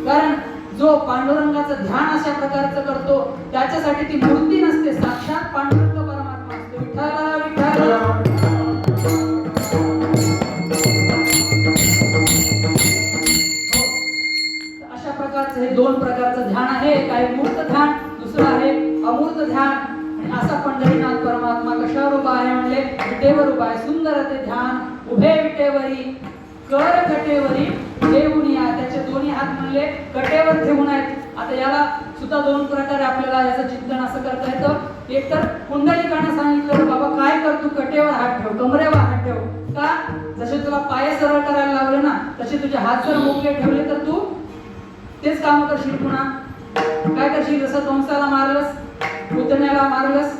कारण जो पांडुरंगाचं ध्यान अशा प्रकारचं करतो त्याच्यासाठी ती मूर्ती नसते, साक्षात पांडुरंग परमात्मा असतो. विठ्ठला विठ्ठला. हे दोन प्रकारचं ध्यान आहे. एक आहे मूर्त ध्यान, दुसरं आहे अमूर्त ध्यान. आणि असा पंढरीनाथ परमात्मा कशावर उभा आहे म्हणले? विटेवर उभा आहे. सुंदर ते ध्यान उभे विटेवरी, कर कटेवरी ठेवून या. त्याचे दोन्ही हात म्हणले कटेवर ठेवून आहेत. आता याला सुद्धा दोन प्रकारे आपल्याला याचं चिंतन असं करता येतं. एक तर पुंडलिकाने सांगितलं, बाबा काय कर, तू कटेवर हात ठेव, कमरेवर हात ठेव. का? जसे तुला पाय सरळ करायला लावले ना, तसे तुझे हात जर मोकळे ठेवले तर तू तेच काम करशील. पुन्हा काय करशील? जसं कंसाला मारलंस, पुतण्याला मारलंस,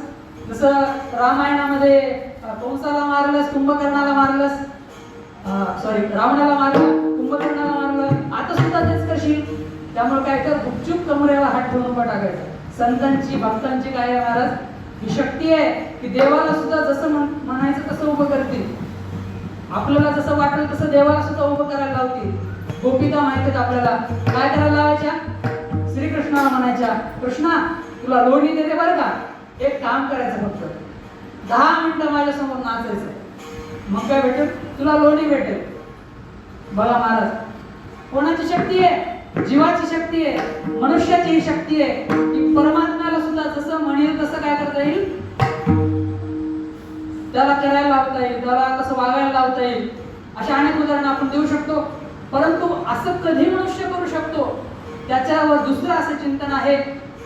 जसं रामायणामध्ये कंसाला मारलंस, कुंभकर्णाला मारलंस, सॉरी रावणाला मारलं, कुंभकर्णाला मारलं, आता सुद्धा तेच करशील. त्यामुळे काय कर, गुपचूप कमरेला हात ठेवून उभं टाकायचं. संतांची, भक्तांची काय आहे महाराज? ही शक्ती आहे की देवाला सुद्धा जसं म्हणायचं तसं उभं करतील. आपल्याला जसं वाटेल तसं देवाला सुद्धा उभं करायला लावतील. गोपिका माहितीत आपल्याला काय करायला लावायच्या? श्रीकृष्णाला म्हणायच्या, कृष्णा तुला लोणी देते बरं का, एक काम करायचं, फक्त 10 मिनिटं माझ्या समोर नाचायचं, मग काय भेटेल? तुला लोणी भेटेल. बघा महाराज, कोणाची शक्ती आहे? जीवाची शक्ती आहे, मनुष्याची ही शक्ती आहे की परमात्म्याला सुद्धा जसं म्हणेल तसं काय करता येईल, त्याला करायला लावता येईल, त्याला तसं वागायला लावता येईल. अशा अनेक उदाहरणं आपण देऊ शकतो. परंतु असं कधी मनुष्य करू शकतो? त्याच्यावर दुसरं असं चिंतन आहे,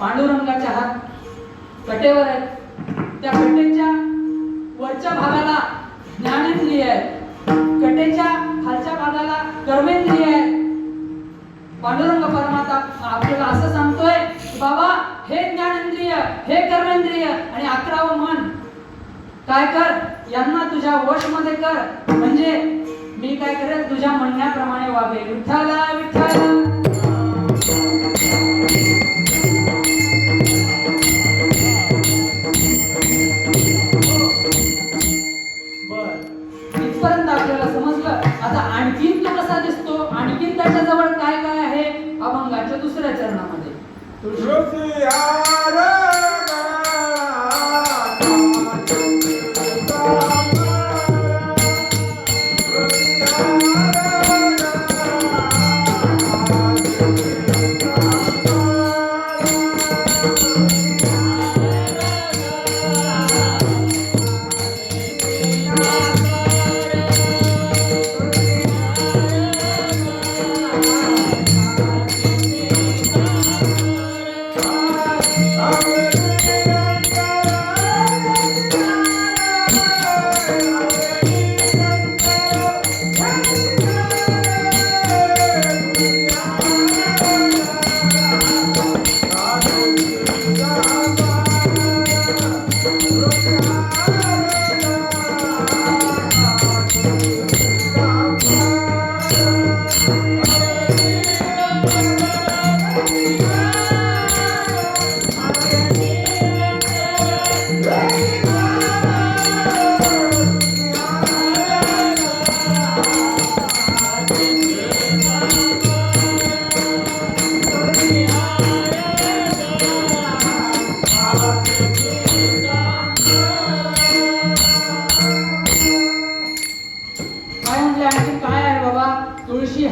पांडुरंगाचे हात कटेवर आहेत, त्या कटेच्या वरच्या भागाला ज्ञानेंद्रिय आहे, कटेच्या खालच्या भागाला कर्मेंद्रिय आहे. पांडुरंग परमात्मा आपल्याला असं सांगतोय, बाबा हे ज्ञानेंद्रिय, हे कर्मेंद्रिय आणि 11वं मन काय कर, यांना तुझ्या वशमध्ये कर, म्हणजे मी काय करेल, तुझ्या म्हणण्याप्रमाणे वागेल. विठ्ठला विठ्ठला. दुसऱ्या चरणामध्ये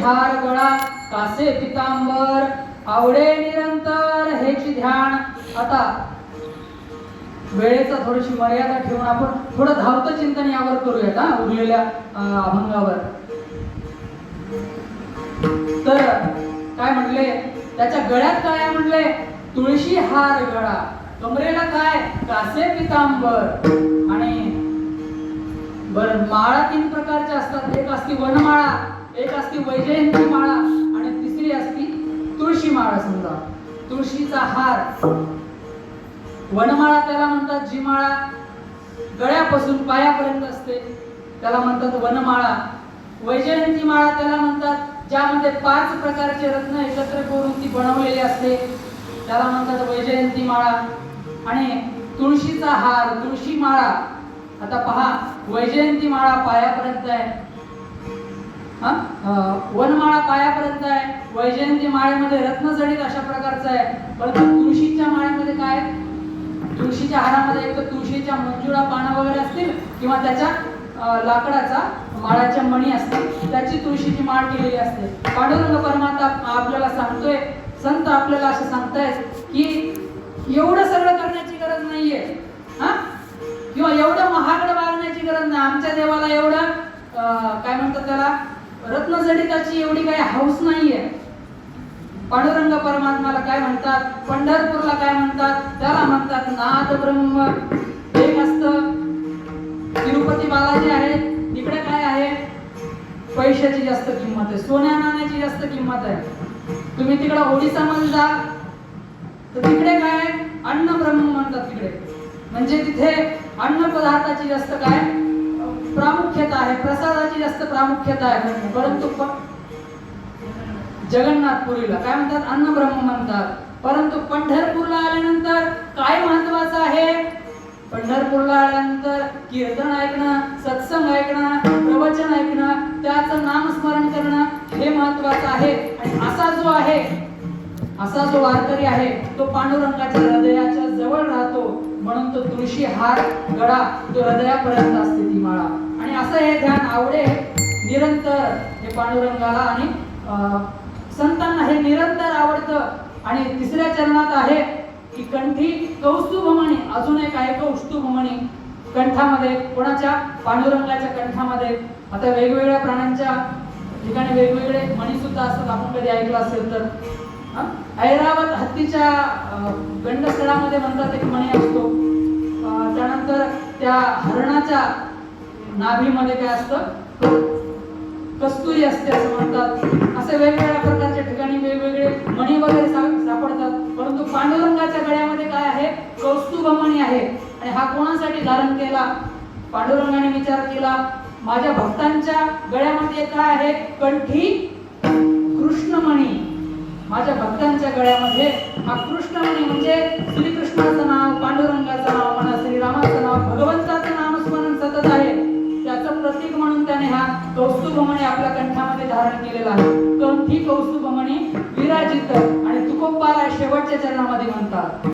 हार गळा कासे पितांबर आवडे निरंतर हेची ध्यान. आता वेळेचा थोडीशी मर्यादा ठेवून आपण थोडं धावतं चिंतन यावर करूयात उरलेल्या अभंगावर. तर काय म्हणले त्याच्या गळ्यात काय म्हणले तुळशी हार गळा, कमरेला काय कासे पितांबर आणि बरं माळा तीन प्रकारच्या असतात. एक असती वनमाळा, एक असती वैजयंती माळा आणि तिसरी असती तुळशी माळा. समजा तुळशीचा हार, वनमाळा त्याला म्हणतात जी माळा गळ्यापासून पायापर्यंत असते त्याला म्हणतात वनमाळा. वैजयंती माळा त्याला म्हणतात ज्यामध्ये 5 प्रकारचे रत्न एकत्र करून ती बनवलेली असते त्याला म्हणतात वैजयंती माळा. आणि तुळशीचा हार, तुळशी माळा, आता पहा वैजयंती माळा पायापर्यंत आहे, वनमाळा पायापर्यंत आहे, वैजयंती माळेमध्ये रत्नजडित अशा प्रकारचं आहे. परंतु तुळशीच्या माळेमध्ये काय, तुळशीच्या हारामध्ये एक तर तुळशीच्या मंजुळा पानं वगैरे असतील किंवा त्याच्या लाकडाचा माळाच्या मणी असतील, त्याची तुळशीची माळ केलेली असते. पांडुरंग परमात्मा आपल्याला सांगतोय, संत आपल्याला असं सांगतायत की एवढं सगळं करण्याची गरज नाहीये, किंवा एवढं महागडं वागण्याची गरज नाही. आमच्या देवाला एवढं काय म्हणतात त्याला रत्नजडिताची एवढी काही हौस नाहीये. पांडुरंग परमात्माला काय म्हणतात, पंढरपूरला काय म्हणतात, त्याला म्हणतात नाद ब्रह्म. एक असतं तिरुपती बालाजी आहे, तिकडे काय आहे पैशाची जास्त किंमत आहे, सोन्या नाण्याची जास्त किंमत आहे. तुम्ही तिकडे ओडिसामध्ये जा तर तिकडे काय अन्न ब्रह्म म्हणतात तिकडे, म्हणजे तिथे अन्न पदार्थाची जास्त काय प्रामुख्यता आहे, प्रसादाची जास्त प्रामुख्यता आहे. परंतु जगन्नाथपुरीला काय म्हणतात अन्न ब्रह्म म्हणतात. परंतु पंढरपूरला आल्यानंतर काय महत्वाचं आहे, पंढरपूरला आल्यानंतर कीर्तन ऐकणं, सत्संग ऐकणं, प्रवचन ऐकणं, त्याचं नामस्मरण करणं हे महत्वाचं आहे. आणि असा जो वारकरी आहे तो पांडुरंगाच्या हृदयाच्या जवळ राहतो, म्हणून तो तुळशी हार गळा तो हृदयापर्यंत असते ती माळा. आणि असं हे ध्यान आवडे निरंतर हे पांडुरंगाला आणि संतांना हे निरंतर आवडतं. आणि तिसऱ्या चरणात आहे की कंठी कौस्तुभमणी, अजून एक आहे कौस्तुभमणी कंठामध्ये, कोणाच्या पांडुरंगाच्या कंठामध्ये. आता वेगवेगळ्या प्राण्यांच्या ठिकाणी वेगवेगळे मणी सुद्धा असतात, आपण कधी ऐकलं असेल तर. ऐरावत हत्तीच्या गंडस्थळामध्ये म्हणतात एक मणी असतो. त्यानंतर त्या हरणाच्या नाभीमध्ये काय असतं कस्तुरी असते असं म्हणतात. असे वेगवेगळ्या प्रकारच्या ठिकाणी वेगवेगळे मणी वगैरे सापडतात. परंतु पांडुरंगाच्या गळ्यामध्ये काय आहे कौस्तुभमणी आहे. आणि हा कोणासाठी धारण केला, पांडुरंगाने विचार केला माझ्या भक्तांच्या गळ्यामध्ये काय आहे कंठी कृष्णमणी. माझ्या भक्तांच्या गळ्यामध्ये हा कृष्णमणी म्हणजे श्रीकृष्णाचं नाव, पांडुरंगाचं नाव म्हणा, श्रीरामाचं नाव, भगवंताचं नामस्मरण सतत आहे, त्याचं प्रतीक म्हणून त्याने हा कौस्तुभमणी आपल्या कंठामध्ये धारण केलेला आहे. कंठी कौस्तुभमणी विराजित. आणि तुकोबा शेवटच्या चरणामध्ये म्हणतात,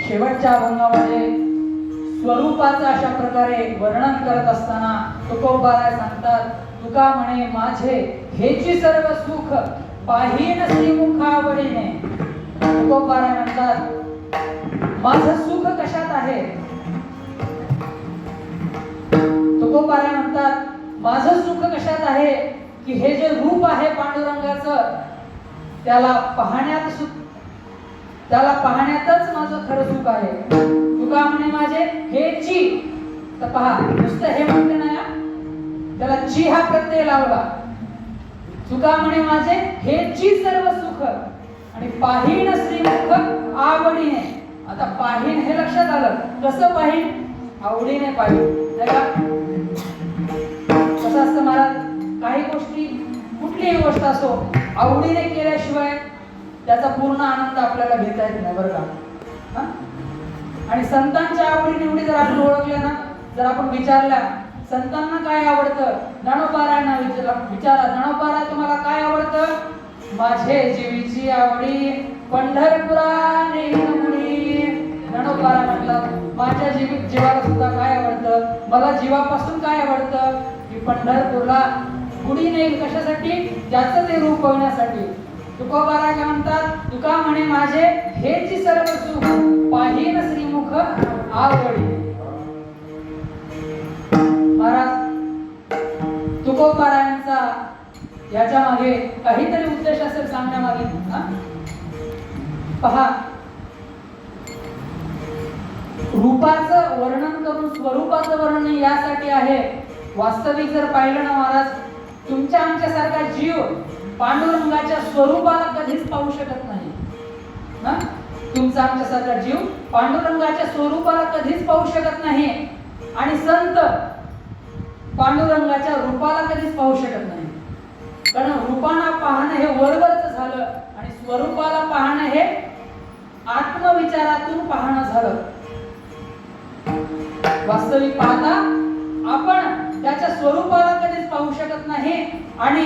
शेवटच्या अभंगामध्ये स्वरूपाचं अशा प्रकारे वर्णन करत असताना तुकोबाराय सांगतात, तुका म्हणे माझे हेची सर्व सुख पाहीन श्रीमुख आवडीने. तुकोबाराय म्हणतात, माझं सुख कशात आहे? तुकोबाराय म्हणतात, माझं सुख कशात आहे की हे जे रूप आहे पांडुरंगाचं त्याला पाहण्यातच माझं खरं सुख आहे. तुका म्हणे माझे हेची, तर पहा नुसतं हे म्हणते ना, त्याला ची हा प्रत्यय लावला. तुका म्हणे माझे हेची सर्व सुख आणि पाहीन श्रीमुख आवडीने. आता पाहीन हे लक्षात आलं, कसं पाहीन? आवडीने पाहीन. कसं असतं महाराज, काही गोष्टी कुठलीही गोष्ट असो आवडीने केल्याशिवाय त्याचा पूर्ण आनंद आपल्याला घेता येत नाही, बरं का? आणि संतांच्या आवडी निवडी जर आपण ओळखल्या ना, जर आपण विचारल्या संतांना काय आवडतं, ज्ञानोबारायांना विचारा, ज्ञानोबाराय तुम्हाला काय आवडतं? माझे जीवीची आवडी पंढरपुरा नेहमी. ज्ञानोबाराय म्हणतात, माझ्या जीवाला सुद्धा काय आवडतं, मला जीवापासून काय आवडतं की पंढरपूरला गुढी नेईल. कशासाठी? ज्याचं ते रूप बघण्यासाठी. तुकोबाराय काय म्हणतात, तुका म्हणे माझे हेची सर्व सुख पाहीन श्रीमुख आवडी. महाराज तुकोबारायांचा याच्या मागे काहीतरी उद्देश असेल सांगण्यामागे. पहा, रूपाचं वर्णन करून स्वरूपाचं वर्णन यासाठी आहे. वास्तविक जर पाहिलं ना महाराज, तुमच्या आमच्यासारखा जीव पांडुरंगाच्या स्वरूपाला कधीच पाहू शकत नाही. तुमचा आमच्यासारखा जीव पांडुरंगाच्या स्वरूपाला कधीच पाहू शकत नाही आणि संत पांडुरंगाच्या रूपाला कधीच पाहू शकत नाही. कारण रूपाला पाहणं हे वरवरच झालं आणि स्वरूपाला पाहणं हे आत्मविचारातून पाहणं झालं. वास्तविक पाहता आपण त्याच्या स्वरूपाला कधीच पाहू शकत नाही आणि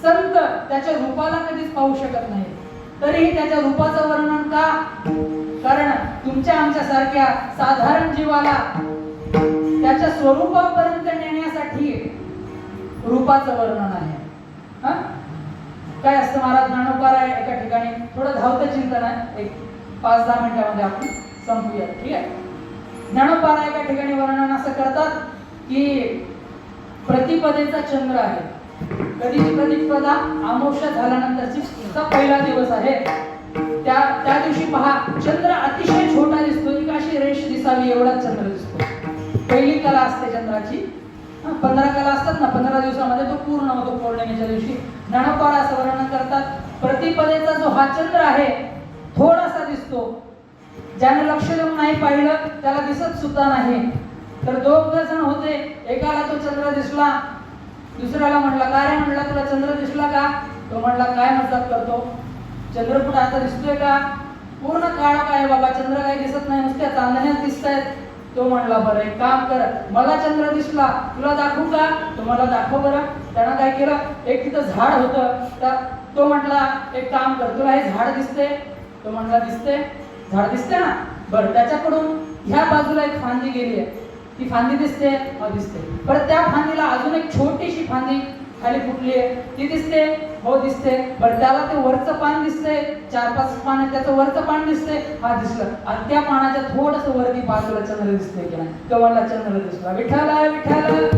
संत त्याच्या रूपाला कधीच पाहू शकत नाही. तरीही त्याच्या रूपाचं वर्णन का? कारण तुमच्या आमच्या सारख्या साधारण जीवाला त्याच्या स्वरूपापर्यंत नेण्यासाठी रूपाचं वर्णन आहे. काय असतं महाराज ज्ञानोबा राय एका ठिकाणी थोडं धावतं चिंतन आहे, एक 5-10 मिनिटांमध्ये आपण संपूया. ठीक आहे. ज्ञानोबा राय एका ठिकाणी वर्णन असं करतात की प्रतिपदेचा चंद्र आहे. कधीची प्रतिपदा? अमावस्या झाल्यानंतरची पहिला दिवस आहे. त्या दिवशी पहा चंद्र अतिशय छोटा दिसतो, एक अशी रेष दिसावी एवढा चंद्र दिसतो. पहिली कला असते चंद्राची. 15 कला असतात ना, 15 दिवसामध्ये तो पूर्ण होतो पौर्णिमेच्या दिवशी. ज्ञानोबा असं वर्णन करतात, प्रतिपदेचा जो हा चंद्र आहे थोडासा दिसतो. ज्याने लक्ष देऊन नाही पाहिलं त्याला दिसत सुद्धा नाही. तर 2 जण होते, एकाला तो चंद्र दिसला, दुसऱ्याला म्हणला काय रे, म्हणला तुला चंद्र दिसला का? तो म्हणला काय मजाक करतो, चंद्र कुठे आता दिसतोय का? पूर्ण काळा काय बाबा, चंद्र काही दिसत नाही, नुसत्या चांदण्यात दिसतायत. तो म्हणला बरं एक काम कर, मला चंद्र दिसला, तुला दाखवू का? तो मला दाखव बरं. त्यानं काय केलं, एक तिथं झाड होतं, तर तो म्हटला एक काम कर, तुला हे झाड दिसते? तो म्हणला दिसते. झाड दिसते ना, बरं त्याच्याकडून ह्या बाजूला एक फांदी गेली आहे, ती फांदी दिसते? हो दिसते. परत त्या फांदीला अजून एक छोटीशी फांदी खाली फुटली आहे, ती दिसते? हो दिसते. बरं त्याला ते वरचं पान दिसते, 4-5 पान आहे, त्याचं वरचं पान दिसते? हा दिसलं. आणि त्या पानाच्या थोडंसं वरती बाजूला चंद्र दिसते की नाही? तो म्हणला चंद्र दिसला. विठ्ठल विठ्ठल.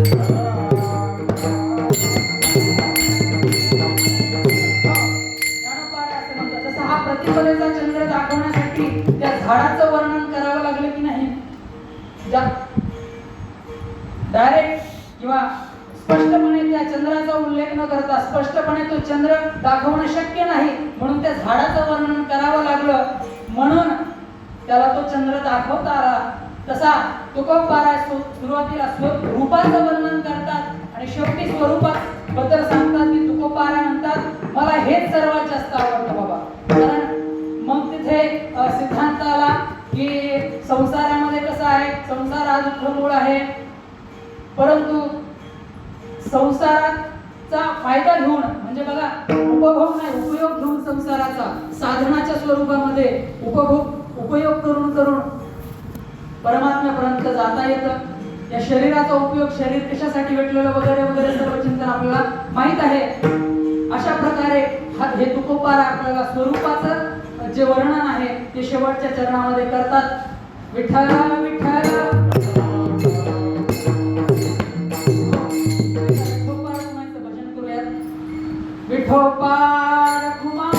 जसं हा प्रतिपदेचा चंद्र दाखवण्यासाठी त्या झाडाचं वर्णन करावं लागलं की नाही? डायरेक्ट किंवा स्पष्टपणे त्या चंद्राचा उल्लेख न करता स्पष्टपणे तो चंद्र दाखवणं शक्य नाही, म्हणून त्या झाडाचं वर्णन करावं लागलं, म्हणून त्याला तो चंद्र दाखवता आला. तसा तुकोबाराय सुरुवातीला रूपाचं वर्णन करतात आणि शेवटी स्वरूपात बद्दल सांगतात की तुकोबाराय म्हणतात मला हेच सर्वात जास्त आवडतं बाबा. कारण मग तिथे सिद्धांत आला की संसारामध्ये कसं आहे, संसार हा दुःख मूळ आहे, परंतु संसाराचा फायदा घेऊन म्हणजे बघा उपभोग नाही उपयोग घेऊन संसाराचा साधनाच्या स्वरूपामध्ये उपयोग करून परमात्म्यापर्यंत जाता येतं. या शरीराचा उपयोग शरीर कशासाठी भेटलेलं वगैरे वगैरे सर्व चिंतन आपल्याला माहित आहे. अशा प्रकारे हे तुकोबार आपल्याला स्वरूपाचं जे वर्णन आहे ते शेवटच्या चरणामध्ये करतात. विठ्ठल विठ्ठल विठोबार कुमार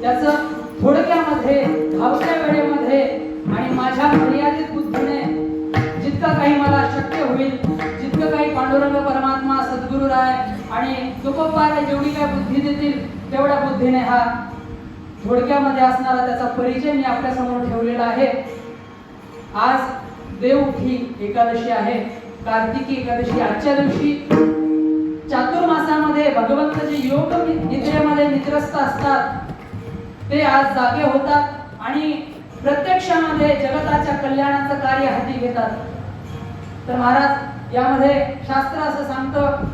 त्याचं थोडक्यामध्ये धावत्या वेळेमध्ये आणि माझ्या मर्यादित बुद्धीने जितकं काही मला शक्य होईल, जितकं काही पांडुरंग परमात्मा सद्गुरू राय आणि तुकोबाराय जेवढी काय बुद्धी देतील तेवढ्या बुद्धीने हा थोडक्यामध्ये असणारा त्याचा परिचय मी आपल्या समोर ठेवलेला आहे. आज देवउठी एकादशी आहे, कार्तिकी एकादशी. आजच्या दिवशी चातुर्मासामध्ये भगवंत जे योग निद्रेमध्ये निद्रस्त असतात ते आज जागे होतात आणि प्रत्यक्षामध्ये जगताच्या कल्याणाचं कार्य हाती घेतात. तर महाराज यामध्ये शास्त्र असं सांगतं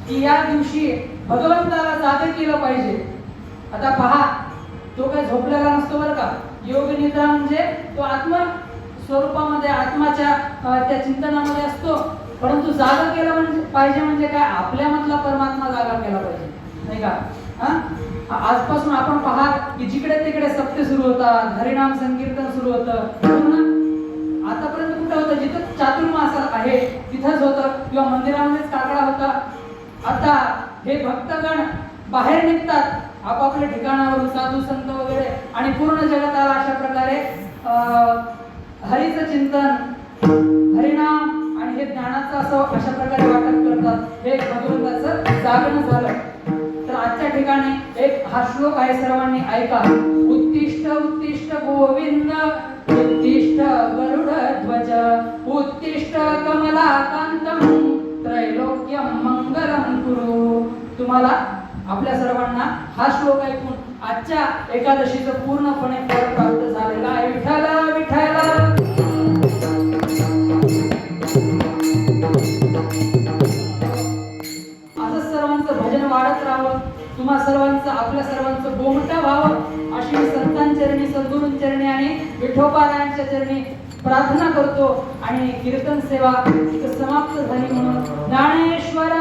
की या दिवशी भगवंताला जागे केलं पाहिजे. आता पहा, तो काही झोपलेला नसतो बरं का. योग निद्रा म्हणजे तो आत्म स्वरूपामध्ये आत्माच्या त्या चिंतनामध्ये असतो, परंतु जागा केलं म्हणजे पाहिजे म्हणजे काय, आपल्यामधला परमात्मा जागा केला पाहिजे नाही का. आजपासून आपण पहा की जिकडे तिकडे सप्ते सुरू होतात, हरिनाम संकीर्तन सुरू होतं. आतापर्यंत कुठं होतं? जिथं चातुर्मास आहे तिथंच होतं किंवा मंदिरामध्येच काकडा होता. आता हे भक्तगण बाहेर निघतात आपापल्या ठिकाणावरून, साधू संत वगैरे, आणि पूर्ण जगताला अशा प्रकारे हरीचं चिंतन, हरिनाम आणि हे ज्ञानाचं असं अशा प्रकारे वाटप करतात. हे भगवंताचं जागरण झालं. तर आजच्या ठिकाणी एक हा श्लोक आहे, सर्वांनी ऐका. उत्तिष्ठ उत्तिष्ठ गोविंद, उत्तिष्ठ गरुड ध्वज, उत्तिष्ठ कमलाकांतम, त्रैलोक्यम मंगलम कुरु. तुम्हाला आपल्या सर्वांना हा श्लोक ऐकून आजच्या एकादशीचं पूर्णपणे फळ प्राप्त झालेलं आहे. विठ्ठल विठ्ठल. असं सर्वांचं भजन वाढत राहावं, तुम्हा सर्वांचं, आपल्या सर्वांचं गोमटं व्हावं, अशी मी संतांचरणी, सद्गुरूंचरणी आणि विठोबारायांच्या चरणी प्रार्थना करतो. आणि कीर्तन सेवा इथं समाप्त झाली म्हणून ज्ञानेश्वर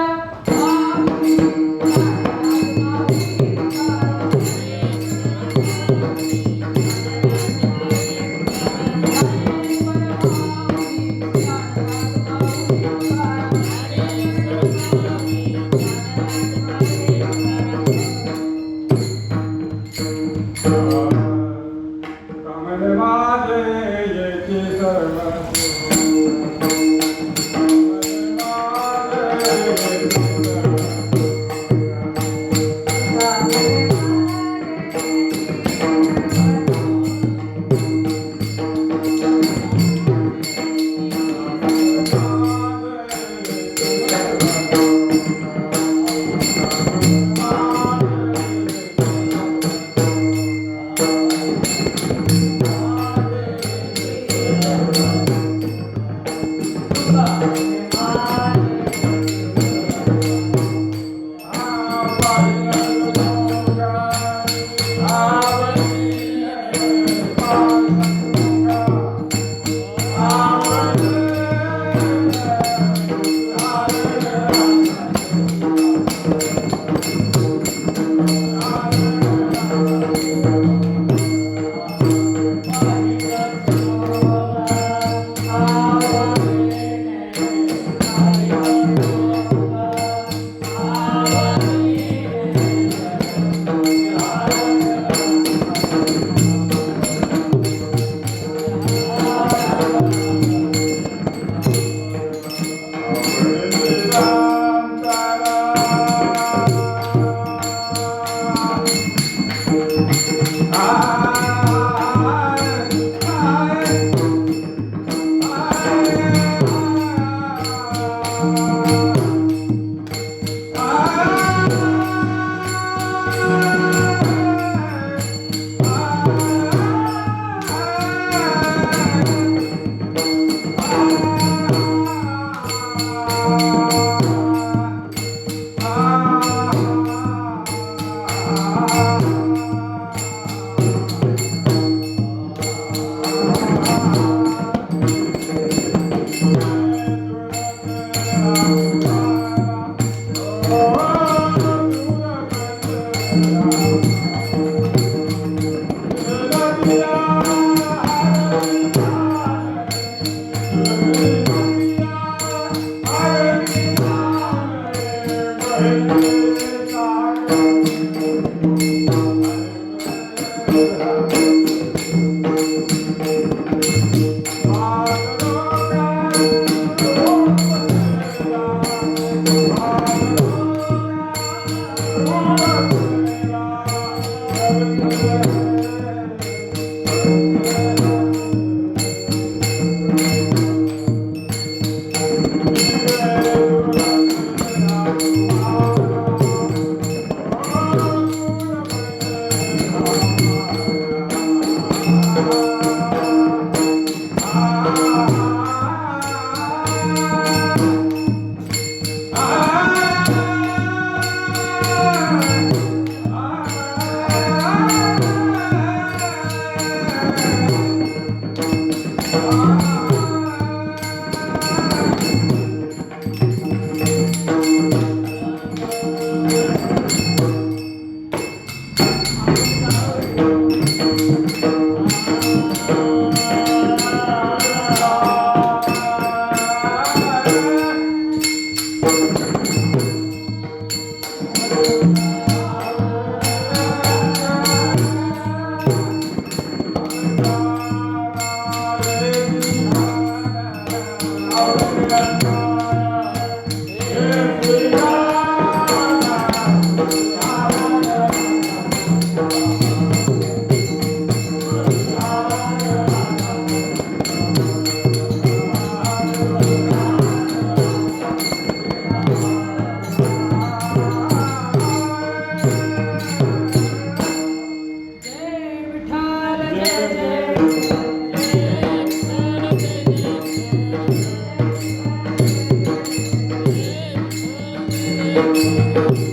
आहे.